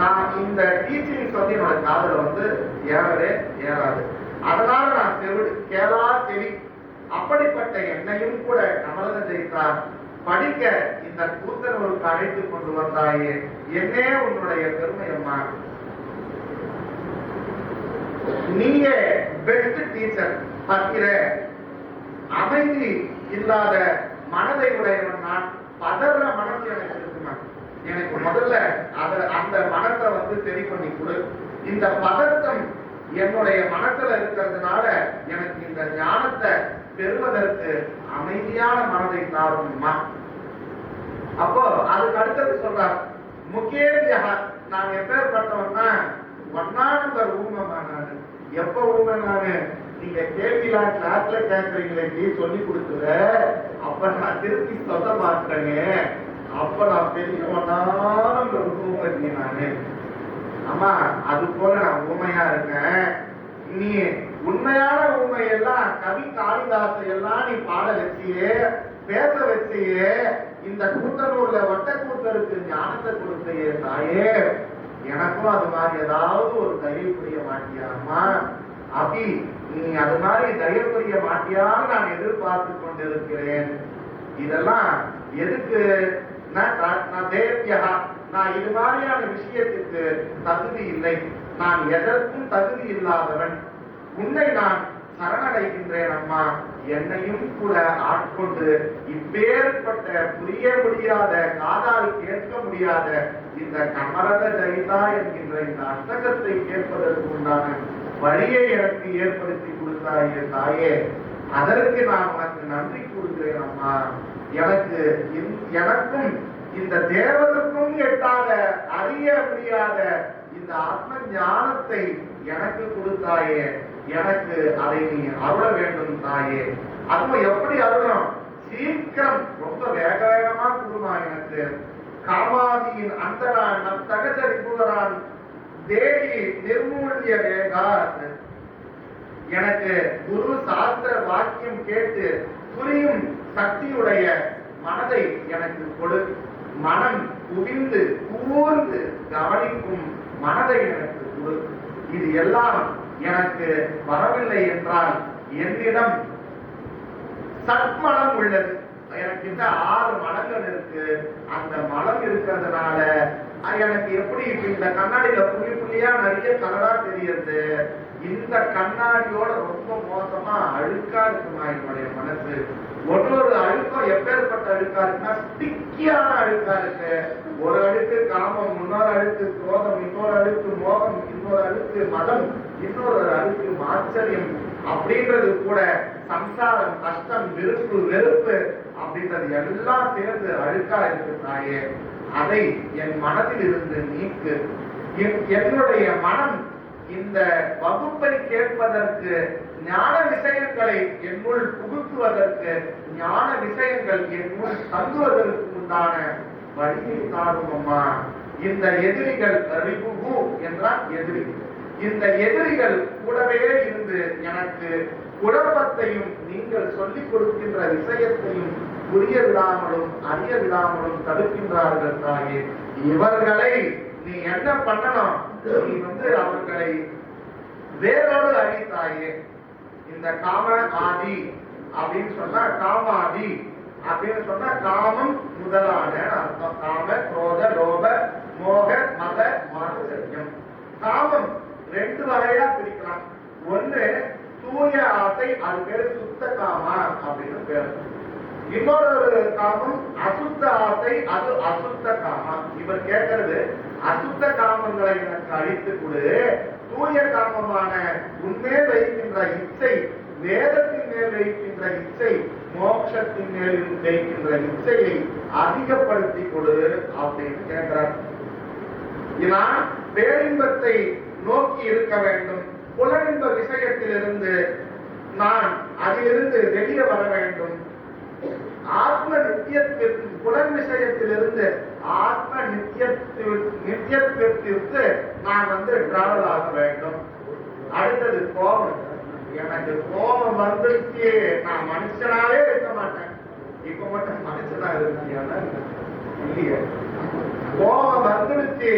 நான் இந்த டீச்சிங்ஸ் வந்து என்னோட காதல வந்து ஏறவே ஏறாது. அதனால நான் கேளா செவி அப்படிப்பட்ட என்னையும் கூட கமலத ஜெயித்தார் படிக்க இந்த கூத்தனூருக்கு அழைத்து கொண்டு வந்தாயே, என்னே உன்னுடைய பெருமை அம்மா. நீயே பெஸ்ட் டீச்சர். பத்திர அமைதி இல்லாத மனதை உடையவன் நான். பதற மனசு எனக்கு இருக்குமா, எனக்கு முதல்ல அந்த மனத்தை வந்து சரி பண்ணி கொடு. இந்த பதற்றம் என்னுடைய மனசுல இருக்கிறதுனால எனக்கு இந்த ஞானத்தை பெறுவதற்கு அமைதியான மனதை தாருமா. அப்போ அதுக்கு அடுத்தது சொல்றார், முக்கிய நான் எப்பேற்பட்டவன்னா 1 நம்பர் ஊமை நானு. எப்ப ஊமை நானு? நீங்க கேள்விலாம் கிளாஸ்ல கேட்கறீங்களே, நீ சொல்லி கொடுக்குற, அப்ப நான் திருப்பி சொல்ல மாட்டேங்க. அப்ப நான் பெரிய 1 நம்பர் ஊமை நானு. ஆமா, அது போல நான் ஊமையா இருக்கேன். நீ உண்மையான ஊமையெல்லாம் கவி காளிதாசை எல்லாம் நீ பாட வச்சியே, பேச வச்சியே, இந்த கூத்தனூர்ல வட்டக்கூத்தருக்கு ஞானத்தை கொடுத்தையே தாயே, எனக்கும் அது மாதிரி ஏதாவது ஒரு தயவு புரிய மாட்டியாமா அபி, நீ அது மாதிரி தயவு புரிய மாட்டியான்னு நான் எதிர்பார்த்து கொண்டிருக்கிறேன். இதெல்லாம் எதுக்கு? நான் இது மாதிரியான விஷயத்துக்கு தகுதி இல்லை, நான் எதற்கும் தகுதி இல்லாதவன். உன்னை நான் சரணடைகின்றேன் அம்மா. என்னையும் கூட ஆட்கொண்டு இப்பேற்பட்ட புரிய முடியாத, காதால் கேட்க முடியாத இந்த கமலத ஜெயிதா என்கின்ற இந்த அஷ்டகத்தை கேட்பதற்கு உண்டான வழியை எனக்கு ஏற்படுத்தி கொடுத்தாயே தாயே, அதற்கு நான் உனக்கு நன்றி கூறுகிறேன் அம்மா. எனக்கும் இந்த தேவருக்கும் எட்டாத, அறிய முடியாத இந்த ஆத்ம ஞானத்தை எனக்கு கொடுத்தாயே, எனக்கு அதை நீ அருள வேண்டும் தாயே. அதுவும் எப்படி அருளும்? சீக்கிரம், ரொம்ப வேக வேகமா கொடுமா எனக்கு. காமாதியின் அந்தரான் நம் தகஜரி புதரான் தேவி நிர்மூல்ய வேகாத். எனக்கு குரு சாஸ்திர வாக்கியம் கேட்டு புரியும் சக்தியுடைய மனதை எனக்கு கொடு. மனம் குவிந்து கூர்ந்து கவனிக்கும் மனதை எனக்கு கொடு. இது எல்லாம் எனக்கு வரவில்லை என்றால் என்னிடம் சத்மலம் உள்ளது. எனக்கு இந்த 6 மலங்கள் இருக்கு. அந்த மலம் இருக்கிறதுனால எனக்கு எப்படி இந்த கண்ணாடியில புள்ளி புள்ளியா நிறைய கலரா தெரியுது. இந்த கண்ணாடியோட ரொம்ப மோசமா அழுக்கா இருக்குமா என்னுடைய மனசு. ஒவ்வொரு அழுக்கம் எப்பேற்பட்ட அழுக்கா இருக்குன்னா ஸ்டிக்கியான அழுக்கா இருக்கு. ஒரு அழுக்கு காமம், இன்னொரு அழுக்கு குரோதம், இன்னொரு அழுக்கு மோகம், இன்னொரு அழுக்கு மதம், இன்னொரு அழுக்கு ஆச்சரியம் அப்படின்றது கூட சம்சாரம், கஷ்டம், விருப்பு, வெறுப்பு அப்படின்றது எல்லாம் சேர்ந்து அழுக்கா இருக்கு தாயே. அதை என் மனதில் இருந்து நீக்கு. என்னுடைய மனம் இந்த வகுப்பை கேட்பதற்கு, ஞான விஷயங்களை என்னுள் புகுத்துவதற்கு, ஞான விஷயங்கள் என்னுள் தங்குவதற்கு உண்டான வழியை தாரும் அம்மா. இந்த எதிரிகள் ரிபுகு என்றால் எதிரி. இந்த எதிரிகள் கூடவே இருந்து எனக்கு குழப்பத்தையும் நீங்கள் சொல்லிக் கொடுக்கின்ற விஷயத்தையும் புரிய விடாமலும் அறிய விடாமலும் தடுக்கின்றார்கள் தாயே. இவர்களை நீ என்ன பண்ணணும்? நீ அவர்களை வேரோடு அழித்தாயே. இந்த காம ஆதி அப்படின்னு சொன்னா, காமாதி அப்படின்னு சொன்னா காமம் முதலான அர்த்தம். காம, குரோத, லோப, மோக, மத, மாத்சரியம். காமம் 2 வகையா பிரிக்கலாம். ஒண்ணு தூய ஆசை, அது பேரு சுத்த காமா அப்படின்னு பேரு. இன்னொரு காமம் அசுத்த ஆசை, அது அசுத்த காமா. இவர் கேட்கறது அசுத்த காமங்களை எனக்கு அழித்து கொடு, தூய காமமான உன்மேல் வைக்கின்ற இச்சை, வேதத்தின் மேல் வைக்கின்ற இச்சை, மோட்சத்தின் மேல் வைக்கின்ற இச்சையை அதிகப்படுத்தி கொடு அப்படின்னு கேட்கிறார். நான் பேரின்பத்தை நோக்கி இருக்க வேண்டும். புலனின்ப விஷயத்திலிருந்து நான் அதிலிருந்து வெளியே வர வேண்டும். ஆத்ம நித்தியத்திற்கு, புலன் விஷயத்திலிருந்து ஆத்ம நித்தியத்திற்கு நான் டிராவல் ஆக வேண்டும். அடுத்தது கோபம். எனக்கு கோபம் வந்துருச்சு, நான் மனுஷனாவே இருக்க மாட்டேன். இப்ப மட்டும் மனுஷனா இருக்கியா? இல்லையே. கோபம் வந்துடுச்சு.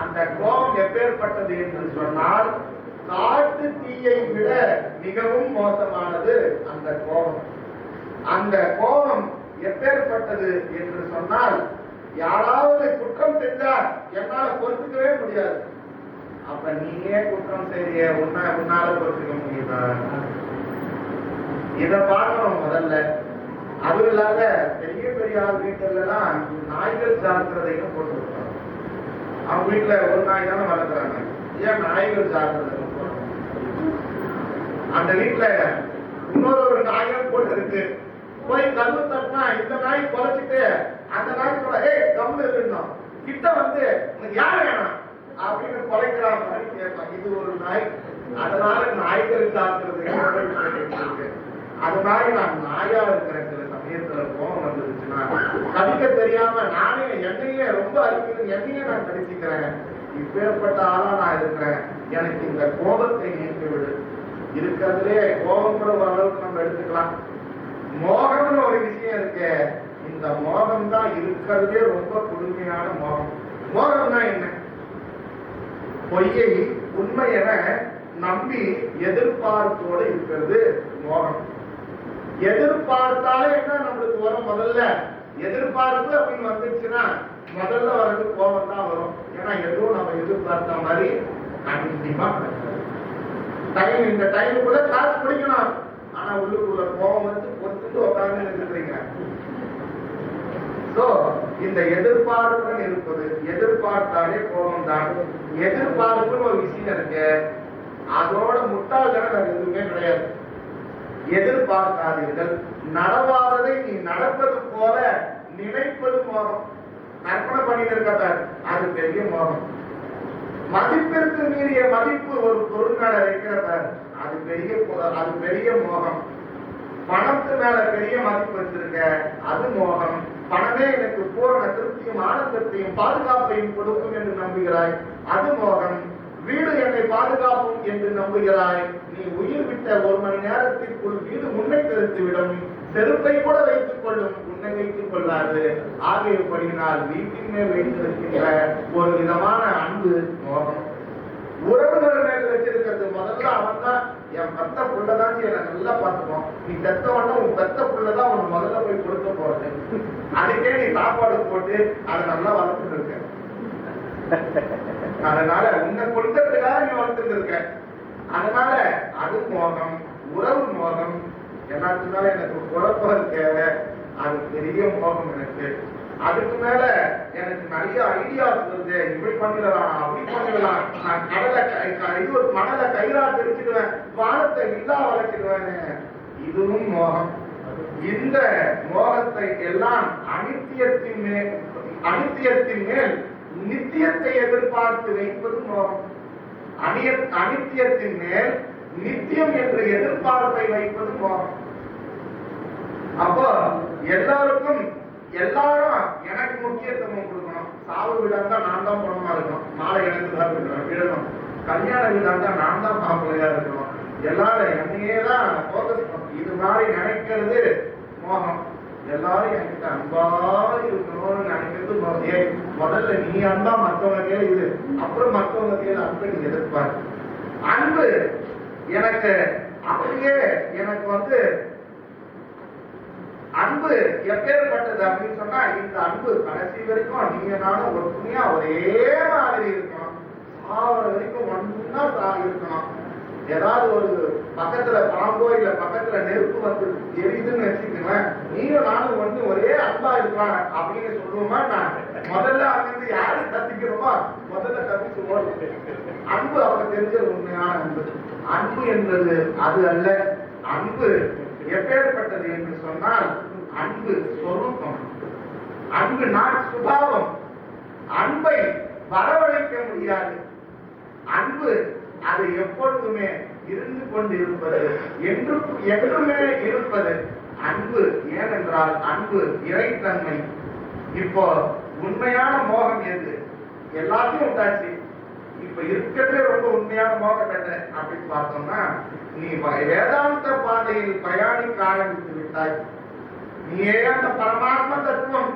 அந்த கோபம் எப்பேற்பட்டது என்று சொன்னால் காட்டு தீயை விட மிகவும் மோசமானது அந்த கோபம். அந்த கோபம் எப்பேற்பட்டது என்று சொன்னால், யாராவது குற்றம் செஞ்சால் என்னால பொறுத்துக்கவே முடியாது. அப்ப நீயே குற்றம் செய்ய உன்னால பொறுத்துக்க முடியுமா? இத பார்க்கணும் முதல்ல. அது இல்லாத பெரிய பெரிய ஆள் வீட்டுல எல்லாம் நாய்கள் சாப்பிடுறதையும் போட்டு விடுறாங்க. அவங்க வீட்டுல ஒரு நாய் தானே வளர்க்குறாங்க, ஏன் நாய்கள் சாப்பிடுறதை அந்த வீட்டுல இன்னொரு நாய்கள் போட்டு இருக்கு. போய் கல்லு தட்டினா இந்த நாய் குறைச்சிட்டு அந்த நாய் சொல்ல கம்மு இருக்கணும் கிட்ட வந்து யார் வேணாம் அப்படின்னு குறைக்கிற மாதிரி கேட்பான். இது ஒரு நாய். அதனால நாய்கள் சாப்பிடுறது. அது மாதிரி நான் நாயா இருக்கிற சில சமயத்துல கோபம் வந்துருச்சுன்னா கடிக்க தெரியாம நானே என்னையே ரொம்ப அறிவியல் என்னையே நான் கடிச்சிக்கிறேன். இப்பேற்பட்ட ஆளா நான் இருக்கிறேன். எனக்கு இந்த கோபத்தை நீக்கி விடு. இருக்கிறதுலே கோபங்கிற ஒரு அளவுக்கு நம்ம எடுத்துக்கலாம். மோகம்னு ஒரு விஷயம் இருக்கு. இந்த மோகம் தான் இருக்கிறதே ரொம்ப கொடுமையான மோகம். மோகம்னா என்ன? பொய்யை உண்மை என நம்பி எதிர்பார்ப்போடு இருக்கிறது மோகம். எதிர்பார்த்தாலே என்ன நம்மளுக்கு வரும்? முதல்ல எதிர்பார்ப்பு அப்படின்னு வந்துச்சுன்னா முதல்ல வர்றது கோபம் தான் வரும். ஏன்னா எதுவும் நம்ம எதிர்பார்த்த மாதிரி கண்டிப்பா டைம் இந்த டைமுக்குள்ள கிளாஸ் படிக்கணும். ஆனா உள்ளுக்குள்ள கோபம் வந்து பொறுத்து உட்கார்ந்து இருக்கிறீங்க. இந்த எதிர்பார்ப்புடன் இருப்பது, எதிர்பார்த்தாலே கோபம் தான். எதிர்பார்ப்புன்னு ஒரு விஷயம் இருக்கு. அதோட முட்டாள்தனம் வேற எதுவுமே கிடையாது. எதிர்பார்க்காதீர்கள். நடவாததை நீ நடப்பது போல நினைப்பது மோகம். கற்பனை பண்ணியிருக்க அது பெரிய மோகம். மதிப்பிற்கு மீறிய மதிப்பு ஒரு பொருள் மேல வைக்கிறப்ப அது பெரிய மோகம். பணத்து மேல பெரிய மதிப்பு வச்சிருக்க அது மோகம். பணமே எனக்கு பூரண திருப்தியும் ஆனந்தத்தையும் பாதுகாப்பையும் கொடுக்கும் என்று நம்புகிறாய், அது மோகம். வீடு என்னை பாதுகாப்பும் என்று நம்புகிறாய். நீ உயிர் விட்ட ஒரு மணி நேரத்திற்குள் வீடு முன்னை தெரித்துவிடும். செருப்பை கூட வைத்துக் கொள்ளும், உன்னை வைத்துக் கொள்ளாது. ஆகியபடியினால் வீட்டின் மேல் வைத்திருக்கின்ற ஒரு விதமான அன்பு மோகம். உறவுகள் மேல் வச்சிருக்கிறது முதல்ல அவன் தான். என் பெத்த புள்ளதான் என்னை நல்லா பார்த்துக்கணும். நீ பெத்தவன உன் பெத்த புள்ளதான் உன்னை முதல்ல போய் கொடுக்க போறது. அதுக்கே நீ சாப்பாடு போட்டு அதை நல்லா வளர்த்துட்டு இருக்க. அதனால உன்னை கொடுக்கறதுக்காக நீ வளர்த்துட்டு இருக்க. அதனால அது மோகம், உறவு மோகம். எல்லாத்துனால எனக்கு குழப்பம் இருக்க, அது பெரிய மோகம் எனக்கு. அதுக்கு மேல எனக்கு நிறைய ஐடியாஸ் வருது. இப்படி பண்ணிடலாம், அப்படி பண்ணிடலாம். நான் இது ஒரு மணலை கையிலா தெரிஞ்சுடுவேன், வானத்தை இல்லா வளர்ச்சிடுவேன்னு. இதுவும் மோகம். இந்த மோகத்தை எல்லாம் அனித்தியத்தின் மேல் நித்தியத்தை எதிர்பார்த்து வைப்பது மோகம். அனித்தியத்தின் மேல் நித்தியம் என்ற எதிர்பார்ப்பை வைப்பது மோகம். அப்போ எல்லாரும் எனக்கு முக்கியத்துவம் கொடுக்கணும். சாவு வீடாந்தா நான் தான் பணமா இருக்கணும், மாலை எனக்கு தான் விடணும். கல்யாண வீடாந்தா நான் தான் மாப்பிள்ளையா இருக்கணும். எல்லாரும் என்னையே தான் போக்கஸ். இது மாதிரி நினைக்கிறது மோகம். எல்லாரும் என்கிட்ட அன்பா இருக்கணும்னு நினைக்கிறது. முதல்ல நீ அன்பா மற்றவங்க கையில இது, அப்புறம் மற்றவங்க கையில அன்பு நீ எதிர்பார்க்க. அன்பு எனக்கு அப்படியே எனக்கு அன்பு எப்பேற்பட்டது அப்படின்னு சொன்னா, இந்த அன்பு கடைசி வரைக்கும் நீங்க நானும் ஒற்றுமையா ஒரே மாதிரி இருக்கணும். சாவர வரைக்கும் ஒன்னா இருக்கணும். ஏதாவது ஒரு பக்கத்துல பாம்போ இல்ல பக்கத்துல நெருப்பு எரியுதுன்னு வச்சுக்கோங்களேன், நீயும் நானும் ஒரே அன்பா இருக்கலாம் அப்படின்னு சொல்லுவோமா? நான் முதல்ல அங்கிருந்து யாரு கத்திக்கிறோமோ முதல்ல கத்திச்சு ஓடும். அன்பு அவங்க தெரிஞ்சது உண்மையான அன்பு. அன்பு என்பது அது அல்ல. அன்பு எப்பேற்பட்டது என்று சொன்னால், அன்பு சொரூபம். அன்பு நான் சுபாவம். அன்பை வரவழைக்க முடியாது. அன்பு அது எப்பொழுதுமே இருந்து கொண்டு இருப்பது, என்றுமே இருப்பது அன்பு. ஏனென்றால் அன்பு இறைத்தன்மை. இப்போ உண்மையான மோகம் எது? எல்லாத்தையும் உண்டாச்சு. இப்ப இருக்கிறதே ரொம்ப உண்மையான மோகம் என்ன அப்படின்னு பார்த்தோம்னா, நீ வேதாந்த பாதையில் பிரயாணிக்க ஆரம்பித்து விட்டாய். நீயே அந்த பரமாத்ம தத்துவம்.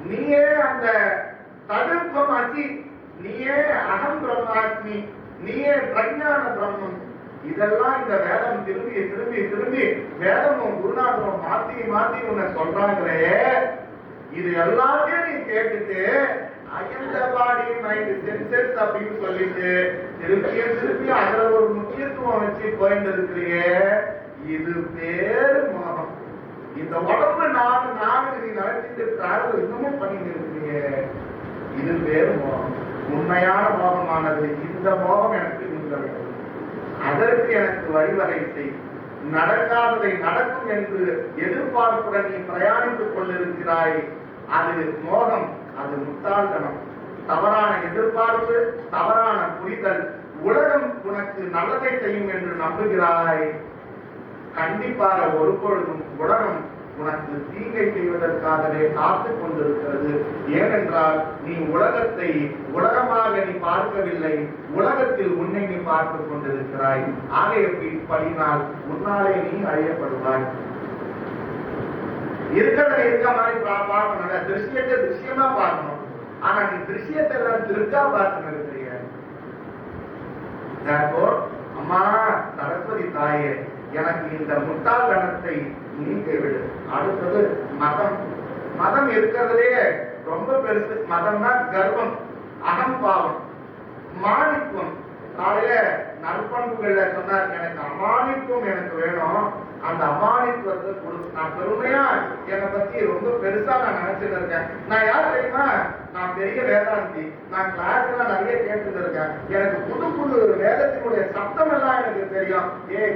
நீயே அந்த தடுப்பம் அசி, நீயே அகம் பிரம்மாஸ்மி, நீயே பிரஜான பிரம்மம். இதெல்லாம் இந்த வேதம் திரும்பி திரும்பி திரும்பி வேதமும் குருநாதமும் மாத்தி மாத்தி உன்னை சொல்றாங்களே, இது எல்லாத்தையும் நீ கேட்டுட்டு பாடி மைண்ட் சென்சஸ் அப்படின்னு சொல்லிட்டு திருப்பியும் திருப்பியும் அதுல ஒரு முக்கியத்துவம் வச்சு போயிட்டு இருக்கிறியே, இது பேரு மோகம். இந்த உடம்பு நான் நீ நடத்திட்டு டிராவல் இன்னமும் பண்ணிட்டு இருக்கிறீங்க, இது பேரு மோகம். உண்மையான மோகமானது இந்த மோகம் எனக்கு நீங்க வேண்டும், அதற்கு எனக்கு வழிவகை செய். நடக்காததை நடக்கும் என்று எதிர்பார்ப்புடன் நீ பிரயாணித்துக் கொண்டிருக்கிறாய், அது மோகம், அது முட்டாள்தனம். தவறான எதிர்பார்ப்பு, தவறான புரிதல். உலகம் உனக்கு நல்லதை செய்யும் என்று நம்புகிறாய், கண்டிப்பாக ஒரு பொழுதும் உலகம் உனக்கு தீங்கை செய்வதற்காகவே காத்துக் கொண்டிருக்கிறது. ஏனென்றால் நீ உலகத்தை உலகமாக நீ பார்க்கவில்லை, உலகத்தில் உன்னை நீ பார்த்துக் கொண்டிருக்கிறாய். ஆகையினால் உன்னாலே நீ அழியப்படுவாய். இருக்கிறத இருக்க மாதிரி பார்க்கணும், திருஷ்யத்தை திருஷ்யமா பார்க்கணும். ஆனா நீ திருஷ்யத்தை எல்லாம் திருக்கா பார்த்து இருக்கிறீங்க. அம்மா சரஸ்வதி தாயே, எனக்கு இந்த முட்டாள்தனத்தை நீக்கிவிடு. அடுத்தது மதம். மதம் இருக்கிறதுலே ரொம்ப பெருசு. மதம்னா கர்வம், அகம்பாவம், மானித்துவம். காலையில நற்பண்புகள்ல சொன்னார், எனக்கு அமானித்துவம் எனக்கு வேணும், அந்த அமானித்துவத்தை கொடு. நான் பெருமையா என்னை பத்தி ரொம்ப பெருசா நான் நினைச்சிட்டு இருக்கேன். நான் யார் தெரியுமா? நான் பெரிய வேதாந்தி, நான் கிளாஸ் எல்லாம் நிறைய கேட்டுட்டு இருக்கேன், எனக்கு புது புது வேதத்தினுடைய சப்தம் எல்லாம் எனக்கு தெரியும்.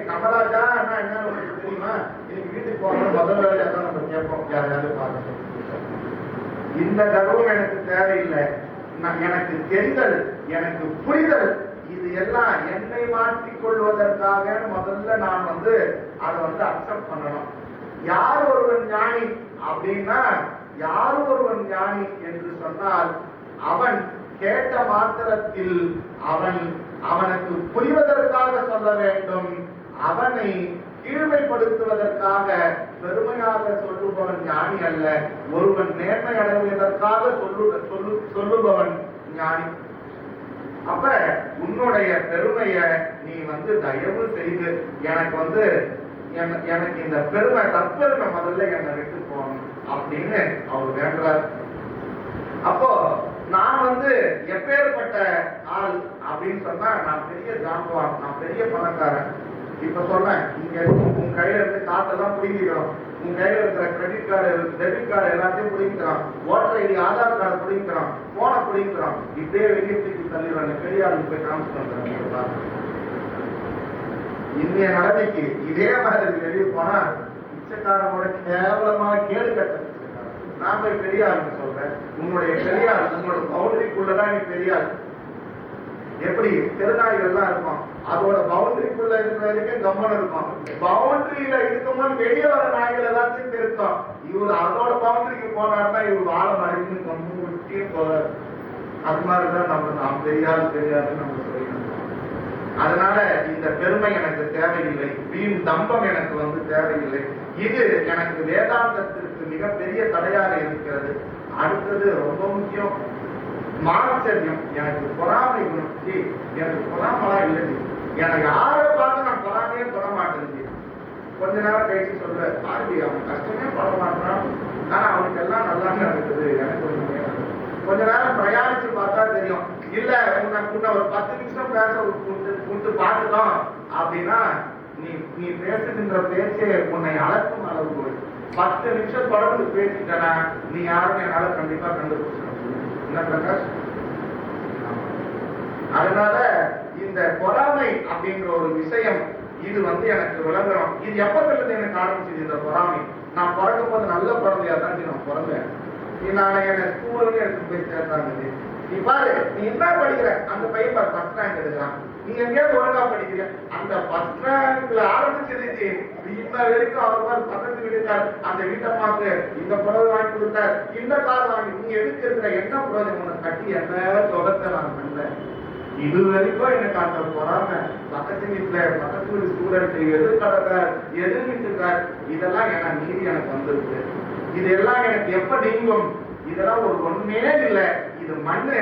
கமராஜா என்ன உங்களுக்கு தெரியுமா? இன்னைக்கு வீட்டுக்கு போக முதல் வேலையா தான் நம்ம கேட்போம், யாரையாவது பார்க்கணும். இந்த கர்வம் எனக்கு தேவையில்லை. எனக்கு தெரிதல், எனக்கு புரிதல், இது எல்லாம் என்னை மாற்றிக் கொள்வதற்காக முதல்ல நான் அதை அக்செப்ட் பண்ணணும். யார் ஒருவன் ஞானி அப்படின்னா, யார் ஒருவன் ஞானி என்று சொன்னால், அவன் கேட்ட மாத்திரத்தில் அவனுக்கு புரிவதற்காக சொல்ல வேண்டும், அவனை கீழ்மைப்படுத்துவதற்காக பெருமையாக சொல்லுபவன் ஞானி அல்ல. ஒருவன் நேர்மை அடைவதற்காக சொல்லுபவன் ஞானி. அப்ப உன்னுடைய பெருமைய நீ தயவு செய்து எனக்கு இந்த பெருமை, தற்பெருமை முதல்ல என்னை விட்டு போகணும் அப்படின்னு அவர் வேண்டார். அப்போ நான் எப்பேற்பட்ட ஆள் அப்படின்னு சொன்னா, நான் பெரிய ஜாம்பவான், நான் பெரிய பணக்காரன். இப்ப சொன்னேன், இங்க உன் கையில இருந்து காசெல்லாம் புடிங்கிக்கிறோம், உன் கையில இருக்கிற கிரெடிட் கார்டு, டெபிட் கார்டு எல்லாத்தையும் புடிங்கிறோம், ஓட்டர் ஐடி, ஆதார் கார்டு புடிங்கிறோம், போனை புடிங்கிறோம், இப்படியே வெளியே தூக்கி தள்ளிடுறாங்க. பெரிய ஆளுக்கு போய் காமிச்சு பண்றாங்க. இந்திய நிலைமைக்கு இதே மாதிரி வெளியே போனா பிச்சைக்காரனோட கேவலமா கேடு கட்ட. நான் போய் பெரிய ஆளுன்னு சொல்றேன், உன்னுடைய பெரிய ஆள் உங்களோட பவுண்டரிக்குள்ளதான் நீ பெரிய ஆள். எப்படி தெருநாய்கள் எல்லாம் இருக்கும், அதோட பவுண்டரிக்குள்ள இருக்கிறதுக்கு கம்மன் இருக்கும், பவுண்டரியில இருக்கும்போது வெளியே வர நாய்கள் எல்லாத்தையும் திருத்தம். இவர் அதோட பவுண்டரிக்கு போனாருன்னா இவர் வாழ மறைந்து கம்மு விட்டே போவார். அது மாதிரிதான் நாம் தெரியாதுன்னு நம்ம சொல்லணும். அதனால இந்த பெருமை எனக்கு தேவையில்லை, வீண் தம்பம் எனக்கு தேவையில்லை. இது எனக்கு வேதாந்தத்திற்கு மிகப்பெரிய தடையாக இருக்கிறது. அடுத்தது ரொம்ப முக்கியம், மாச்சரியம். எனக்கு பொறாமை குணம். எனக்கு பொறாமலாம் இல்லை, எனக்கு யாரை பார்த்து நான் பொறாமையே தொட மாட்டேன். கொஞ்ச நேரம் கழிச்சு சொல்ற, பாருடி அவன் கஷ்டமே பட மாட்டான், ஆனா அவனுக்கு எல்லாம் நல்லா நடக்குது, எனக்கு ஒண்ணுமே. கொஞ்ச நேரம் பிரயாணிச்சு பார்த்தா தெரியும், இல்ல உன்னை ஒரு 10 நிமிஷம் பேச விட்டு பார்த்துட்டோம் அப்படின்னா நீ பேசுகின்ற பேச்சே உன்னை அளக்கும் அளவு. 10 நிமிஷம் தொடர்ந்து பேசிட்டனா நீ யாரும் என்னால கண்டிப்பா கண்டுபிடிச்சிடும். என்ன பிரகாஷ்? அதனால இந்த பொறாமை அப்படிங்கிற ஒரு விஷயம் இது எனக்கு விளங்குறோம். இது எப்ப எனக்கு ஆரம்பிச்சது இந்த பொறாமை? நான் பிறக்கும் போது நல்ல குழந்தையா தான் நான் பிறந்தேன். நான் என்ன ஸ்கூலுக்கு எடுத்து போய் சேர்த்தாங்க. நீ பாரு, நீ என்ன படிக்கிற, அந்த பையன் பாரு ஃபர்ஸ்ட் ரேங்க் எடுக்கிறான், நீ எங்கேயாவது ஒழுங்கா படிக்கிற. அந்த ஃபர்ஸ்ட் ரேங்க்ல ஆரம்பிச்சது இன்ன வரைக்கும் அவர் பாரு பக்கத்து வீட்டுக்கார், அந்த வீட்டம்மாக்கு இந்த புடவை வாங்கி கொடுத்தார், இந்த கார் வாங்கி, நீ எடுத்திருக்கிற என்ன புரோஜனம், உனக்கு கட்டி என்ன தொடர்த்த நான் பண்ணேன். இது வரைக்கும் எனக்கு அந்த பொறாம, பக்கத்து வீட்டுல பக்கத்து வீட்டு ஸ்டூடெண்ட் எதிர்கடக்கார், எதிர்விட்டுக்கார், இதெல்லாம் மீறி எனக்கு வந்திருக்கு. இதெல்லாம் எனக்கு எப்ப நீங்கும்? இதெல்லாம் ஒரு ஒண்ணுமே இல்லை, இது மண்ணு,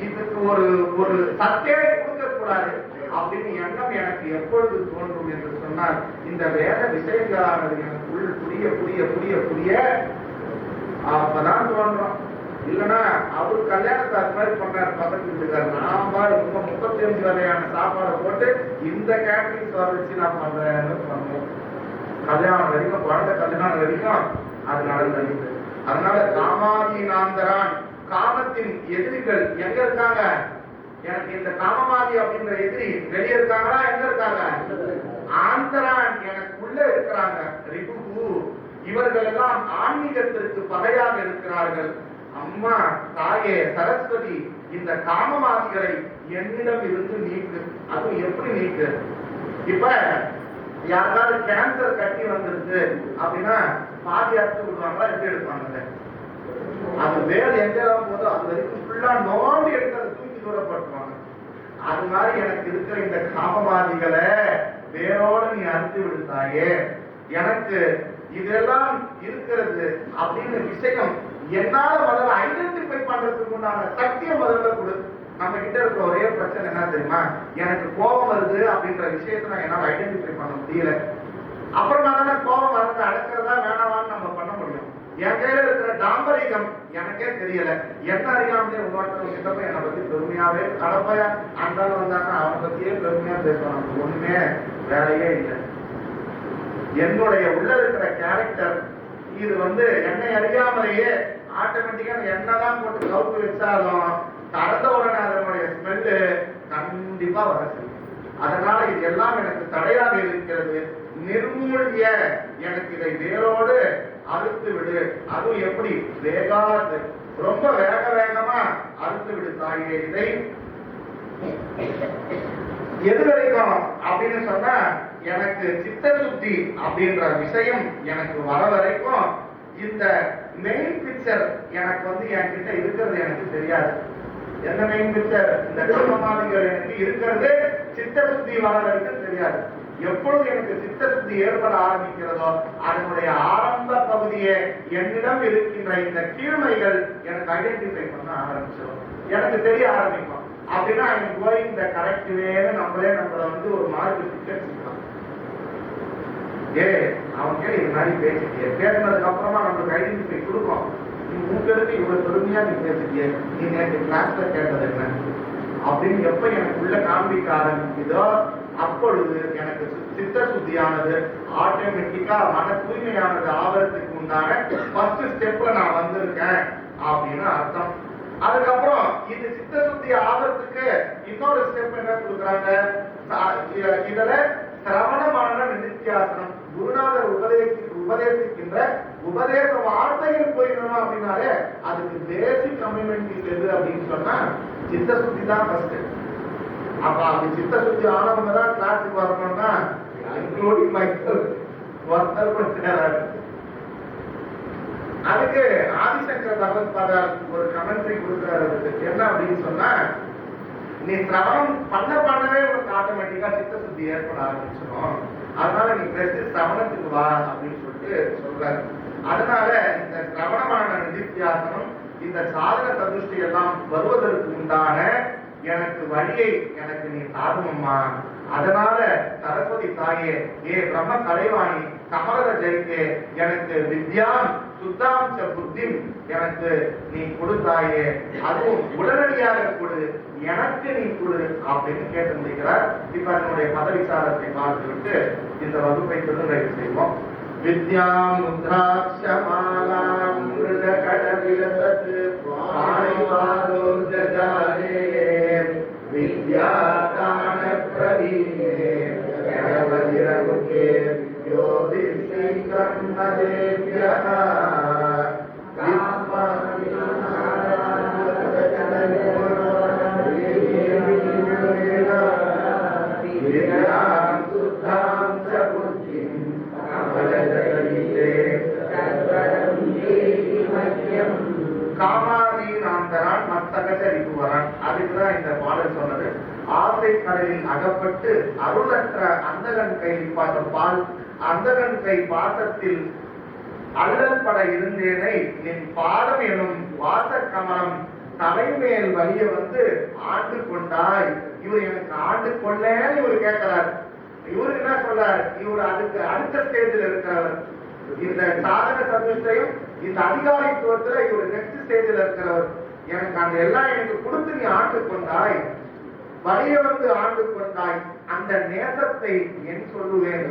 இதுக்கு ஒரு ஒரு சத்தே கொடுக்க கூடாது அப்படின்னு எண்ணம் எனக்கு எப்பொழுது தோன்றும் என்று சொன்னால், இந்த வேத விஷயங்களானது எனக்குள் புரிய புரிய புரிய புரிய அப்பதான் தோன்றும். இல்லைன்னா அவரு கல்யாணத்தை அது மாதிரி பண்ணாரு பக்கத்து வீட்டுக்காரு, நான் பாரு 35 வகையான சாப்பாடை போட்டு இந்த கேட்டரிங் வச்சு நான் பண்றேன்னு பண்ணுவோம். கல்யாணம் வரைக்கும், குழந்தை கல்யாணம் வரைக்கும் அது நடந்தது. அதனால காமாதி நாந்தரான், காமத்தின் எதிரிகள் எங்க இருக்காங்க? எனக்கு இந்த காமவாதி அப்படின்ற எதிரி வெளியே இருக்காங்களா, எங்க இருக்காங்க? ஆந்தரான் எனக்குள்ள இருக்கிறாங்க. ரிபு, இவர்கள் எல்லாம் ஆன்மீகத்திற்கு பகையாக இருக்கிறார்கள். அம்மா தாயே சரஸ்வதி, இந்த காமவாதிகளை என்னிடம் இருந்து நீக்கு. அதுவும் எப்படி நீக்கு? இப்ப யாருக்காவது கேன்சர் கட்டி வந்திருக்கு அப்படின்னா பாதி அறுத்து விடுவாங்களா, எப்படி எடுப்பாங்க? அது வேலை எங்கெல்லாம் போதோ அது வரைக்கும் ஃபுல்லா நோண்டி எடுத்து அதை தூக்கி தூரப்படுத்துவாங்க. அது மாதிரி எனக்கு இருக்கிற இந்த காமவாதிகளை வேரோடு நீ அறுத்து விடுத்தாயே. எனக்கு இதெல்லாம் இருக்கிறது அப்படின்னு விஷயம் என்னால முதல்ல ஐடென்டிஃபை பண்றதுக்கு உண்டான சக்தியை முதல்ல கொடு. நம்ம கிட்ட இருக்கிற ஒரே பிரச்சனை என்ன தெரியுமா? எனக்கு கோபம் வருது அப்படின்ற விஷயத்த நான் என்னால ஐடென்டிஃபை பண்ண முடியல. அப்புறமா தானே கோபம் வரது அடக்கிறதா வேணாமான்னு நம்ம பண்ண முடியும். என் கையில இருக்கிற டாம்பரிகம் எனக்கே தெரியல. என்ன அறியாமலே ஒவ்வொருத்தரும் கிட்டப்ப என்னை பத்தி பெருமையாவே கடப்பையா அந்தாலும் வந்தாங்க, அவனை பத்தியே பெருமையா பேசுவாங்க. ஒண்ணுமே வேலையே இல்லை. என்னுடைய உள்ள இருக்கிற கேரக்டர் இது என்னை அறியாமலேயே ஆட்டோமேட்டிக்கா என்னதான் போட்டு கவுத்து வச்சாலும் கடந்த உடனே அதனுடைய ஸ்மெல்லு கண்டிப்பா வர செய்யும். அதனால இது எல்லாம் எனக்கு தடையாக இருக்கிறது. நிர்மூழ்கிய எனக்கு இதை வேரோடு அறுத்து விடு. அதுவும் எப்படி? வேகாது, ரொம்ப வேக வேகமா அறுத்து விடு தாயே. இதை எது வரைக்கும் அப்படின்னு சொன்னா, எனக்கு சித்தசுத்தி அப்படின்ற விஷயம் எனக்கு வர வரைக்கும் இந்த மெயின் பிக்சர் எனக்கு என்கிட்ட இருக்கிறது எனக்கு தெரியாது. என்ன மெயின் பிக்சர்? இந்த கர்மமாதிகள் எனக்கு இருக்கிறது சித்தசுத்தி வர வரைக்கும் தெரியாது. எப்பொழுது எனக்கு சித்தசுத்தி ஏற்பட ஆரம்பிக்கிறதோ அதனுடைய ஆரம்ப பகுதியை என்னிடம் இருக்கின்ற இந்த கீழ்மைகள் எனக்கு ஐடென்டிஃபை பண்ண ஆரம்பிச்சிடும், எனக்கு தெரிய ஆரம்பிக்கும். அப்படின்னா எனக்கு போய் இந்த கரெக்ட் வேறு நம்மளே நம்மள ஒரு மார்க்கு பிக்சர் செய்யலாம். அவங்க இது மாதிரி பேசிட்டியே, பேசினதுக்கு அப்புறமா நம்மளுக்கு ஐடென்டிஃபை கொடுக்கும். நீ உங்களுக்கு இவ்வளவு பெருமையா நீ பேசிட்டியே, நீ நேற்று கிளாஸ்ல கேட்டது என்ன அப்படின்னு எப்ப எனக்கு உள்ள காண்பிக்க ஆரம்பிக்குதோ அப்பொழுது எனக்கு சித்த சுத்தியானது ஆட்டோமேட்டிக்கா மன தூய்மையானது ஆவறதுக்கு உண்டான ஃபர்ஸ்ட் ஸ்டெப்ல நான் வந்திருக்கேன் அப்படின்னு அர்த்தம். அதுக்கப்புறம் இந்த சித்த சுத்தி ஆவறதுக்கு இன்னொரு ஸ்டெப் என்ன கொடுக்குறாங்க? இதுல சிரவணமான நித்தியாசனம், குருநாதர் உபதேசிக்கின்ற உபதேச வார்த்தைகள் போயிடணும் அப்படின்னாலே அதுக்கு பேசிக் கம்யூனிட்டி எது அப்படின்னு சொன்னா சித்த சுத்தி தான் ஃபர்ஸ்ட். அப்ப அது சித்த சுத்தி ஆனவங்க தான் கிளாஸுக்கு வரணும்னா இன்க்ளூடிங் மைசெல்ஃப் ஒருத்தர் கொடுத்தாரு. அதுக்கு ஆதிசங்கர் பகவத்பாதர் ஒரு கமெண்ட்ரி கொடுக்கிறாரு. என்ன அப்படின்னு சொன்னா, நீ சிரவணம் பண்ணவே உனக்கு ஆட்டோமேட்டிக்கா சித்த சுத்தி ஏற்பட ஆரம்பிச்சிடும். அதனால நீ பெஸ்ட் சிரவணத்துக்கு வா அப்படின்னு சொல்லிட்டு சொல்றாரு. அதனால இந்த சிரவணமான நிதித்தியாசனம், இந்த சாதன சதுஷ்டி எல்லாம் வருவதற்கு உண்டான எனக்கு வழியை எனக்கு நீ தாருமம்மா. அதனால சரஸ்வதி தாயே, ஏ பிரம்ம கலைவாணி கமலத ஜெயிக்கே, எனக்கு வித்யாம் சுத்தாம்ச புத்தி எனக்கு நீ கொடுத்தாயே, அதுவும் உடனடியாக கொடு, எனக்கு நீ கொடு அப்படின்னு கேட்டு முடிக்கிறார். இப்ப என்னுடைய பதவிசாரத்தை பார்த்துவிட்டு இந்த வகுப்பை திருநெறி செய்வோம். வித்யாம் முத்ராட்சமாலாம் கடவிலசத் பாணிபாதோம் ஜஜாலே வித்யாதான பிரவீணே யவதிரமுகே யோதிஸ்ரீ கர்மதேவ்யஹ வித்யாம் சுத்தாம் ச புத்திம் காமாதி நாந்தரான் மத்தகஜ ரிபுவரான். அதுக்குதான் இந்த பாடல் சொன்னது. ஆசை கடலில் அகப்பட்டு அருளற்ற அந்தகன் கை பாசத்தில் அல்லல் பட இருந்தேனை நின் பாதம் எனும் வாச கமலம் தலைமேல் வலிய வந்து ஆண்டு கொண்டாய். இவர் எனக்கு ஆண்டு கொள்ளேன்னு இவர் கேட்கிறார். இவரு என்ன சொல்றார்? இவர் அதுக்கு அடுத்த ஸ்டேஜில் இருக்கிறவர். இந்த சாதன சதுஷ்டையும் இந்த அதிகாரித்துவத்துல இவர் நெக்ஸ்ட் ஸ்டேஜில் இருக்கிறவர். எனக்கு அந்த எல்லாம் எனக்கு கொடுத்து நீ ஆண்டு கொண்டாய், வலிய வந்து ஆண்டு கொண்டாய், அந்த நேசத்தை என் சொல்லுவேன்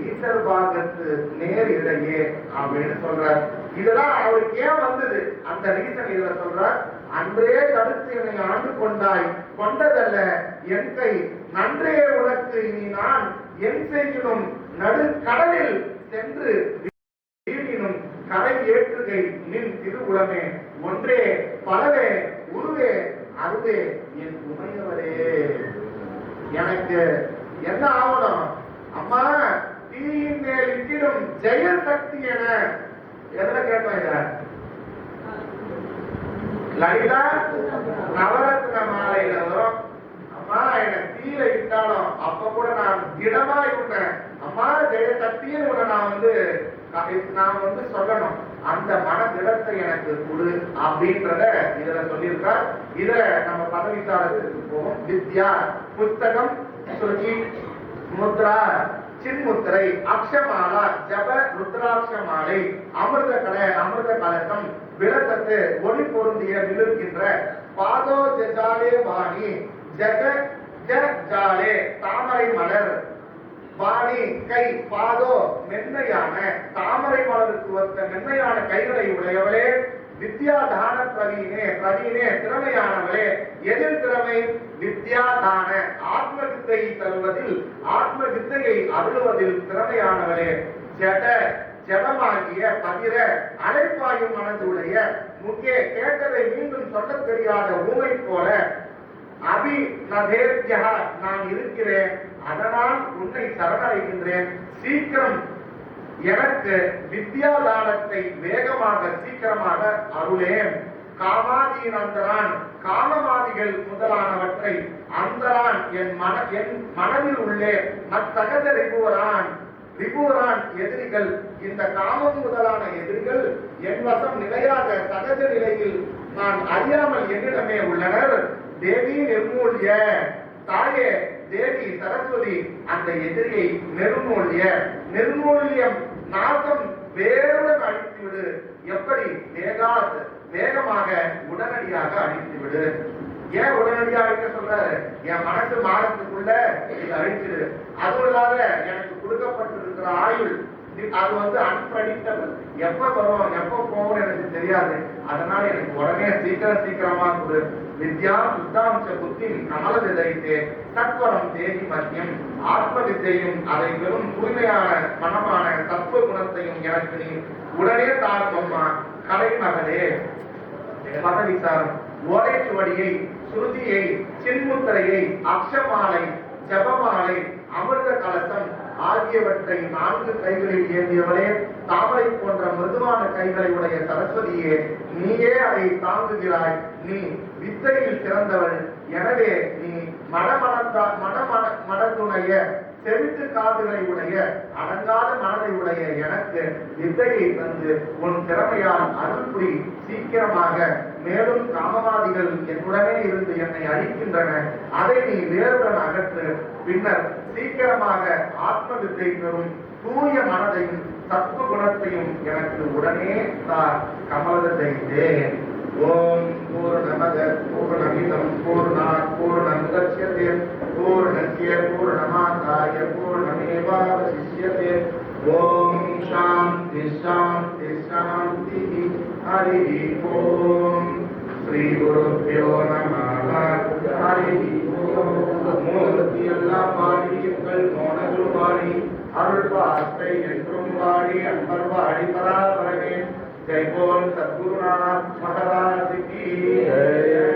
ஈசர் பாகத்து நேர் இடையே அப்படின்னு சொல்றார். இதெல்லாம் அவருக்கு ஏன் வந்தது அந்த ரீசன் இதுல சொல்றார். அன்றே தடுத்து என்னை ஆண்டு கொண்டாய், கொண்டதல்ல என் கை நன்றே உனக்கு இனி நான் என் செய்யணும் நடு கடலில் சென்று வீணினும் கரை ஏற்றுகை நின் திருவுளமே ஒன்றே பலவே உருவே அருவே என் உமையவரே. எனக்கு என்ன ஆகணும்? அம்மா தீயின் மேல் இட்டிடும் ஜெய சக்தி என எதுல கேட்டோம்? லலிதா நவரத்ன மாலையில வரும். அம்மா என்ன தீயில இட்டாலும் அப்ப கூட நான் திடமாய் விட்டேன். அம்மா ஜெய சக்தின்னு உன்னை நான் வந்து சொல்லணும். அந்த மன திடத்தை எனக்கு கொடு அப்படின்றத இதுல சொல்லியிருக்கார். இதுல நம்ம பதவிக்காரத்துக்கு போவோம். வித்யா புஸ்தகம் சுருகி முத்ரா சின்முத்திரை அக்ஷமாலா ஜப ருத்ராட்ச மாலை அமிர்த கலசம் விளக்கத்து ஒளி பொருந்திய விழுகின்ற பாதோ ஜாலே வாணி ஜக ஜாலே தாமரை மலர் வாணி கை பாதோ மென்மையான தாமரை மலருக்கு ஒத்த மென்மையான கைகளை உடையவளே. வித்யா தான பிரவீனே திறமையானவளே. எதிர் திறமை? வித்யா தான ஆத்ம வித்தையை தருவதில் ஆத்ம வித்தையை அருளுவதில் திறமையானவளே. ஜடமாகிய பதிர அழைப்பாயும் மனதுடைய முக்கிய கேட்டதை மீண்டும் சொல்ல தெரியாத ஊமை போல அபிநதேத்யா நான் இருக்கிறேன், அதனால் உன்னை சரணடைகின்றேன். சீக்கிரம் எனக்கு வித்யாதானத்தை வேகமாக சீக்கிரமாக அருளேன். காமாதியின் அந்தரான் காமமாதிகள் முதலானவற்றை அந்தரான் என் மனதில் உள்ளே மத்தகத ரிபுவரான் எதிரிகள் இந்த காமம் முதலான எதிரிகள் என் வசம் நிலையாக சகஜ நிலையில் நான் அறியாமல் என்னிடமே உள்ளனர். தேவி நிர்மூல்ய தாயே தேவி சரஸ்வதி அந்த எதிரியை நிர்மூல்யம் நாசம் வேறுடன் அழித்துவிடு. எப்படி? வேகமாக உடனடியாக அழித்துவிடு. ஏன் உடனடியாக அழிக்க சொல்றாரு? என் மனசு மாறத்துக்குள்ள இது அழிச்சிடு. அதுவும் இல்லாத எனக்கு கொடுக்கப்பட்டிருக்கிற ஆயுள் அது வந்து அன்பிரடிக்டபிள். எப்ப வரும் எப்ப போகும் எனக்கு தெரியாது. அதனால எனக்கு உடனே சீக்கிரமா கொடு. வித்யா சுத்தாம்ச புத்தி கமல விதைத்தே சத்வரம் தேதி மத்தியம் ஆத்ம வித்தையும் அதை வெறும் தூய்மையான மனமான தத்துவ குணத்தையும் எனக்கு நீ உடனே தாழ்வம்மா. கலை மகளே பதவிசாரம் ஓலைச்சுவடியை சுருதியை சின்முத்திரையை அக்ஷமாலை ஜபமாலை அமிர்த கலசம் ஆகியவற்றை 4 கைகளில் ஏந்தியவளே. தாமரை போன்ற மிருதுவான கைகளை உடைய சரஸ்வதியே நீயே அதை தாங்குகிறாய். நீ வித்தையில் சிறந்தவள். எனவே நீ மனதுணைய செவிட்டு காதுகளை உடைய அடங்காத மனதை உடைய எனக்கு வித்தையை தந்து உன் திறமையால் அருள் புரி சீக்கிரமாக. மேலும் காமவாதிகள் என்னுடனே இருந்து என்னை அழிக்கின்றன, அதை நீ வேறுடன் அகற்று. பின்னர் சீக்கிரமாக ஆத்ம வித்தை பெறும் தூய மனதையும் தத்துவ குணத்தையும் எனக்கு உடனே தார். கமலதைத்தே. ஓம் பூர்ணமத பூர்ணமிதம் பூர்ணாத் பூர்ணமுதச்யதே பூர்ணஸ்ய பூர்ணமாதாய பூர்ணமேவாவசிஷ்யதே. ஓம் சாந்தி சாந்தி சாந்தி. ஹரி ஓம். ஸ்ரீ குருப்யோ நமः. ஹரி ஓம். மூர்த்தி எல்லாம் பாடி எங்கள் மோனகுரு பாடி அருள் வார்த்தை என்றும் பாடி அன்பர் வாடி பராபரமே. जय बोल सद्गुरुनाथ महाराज की जय।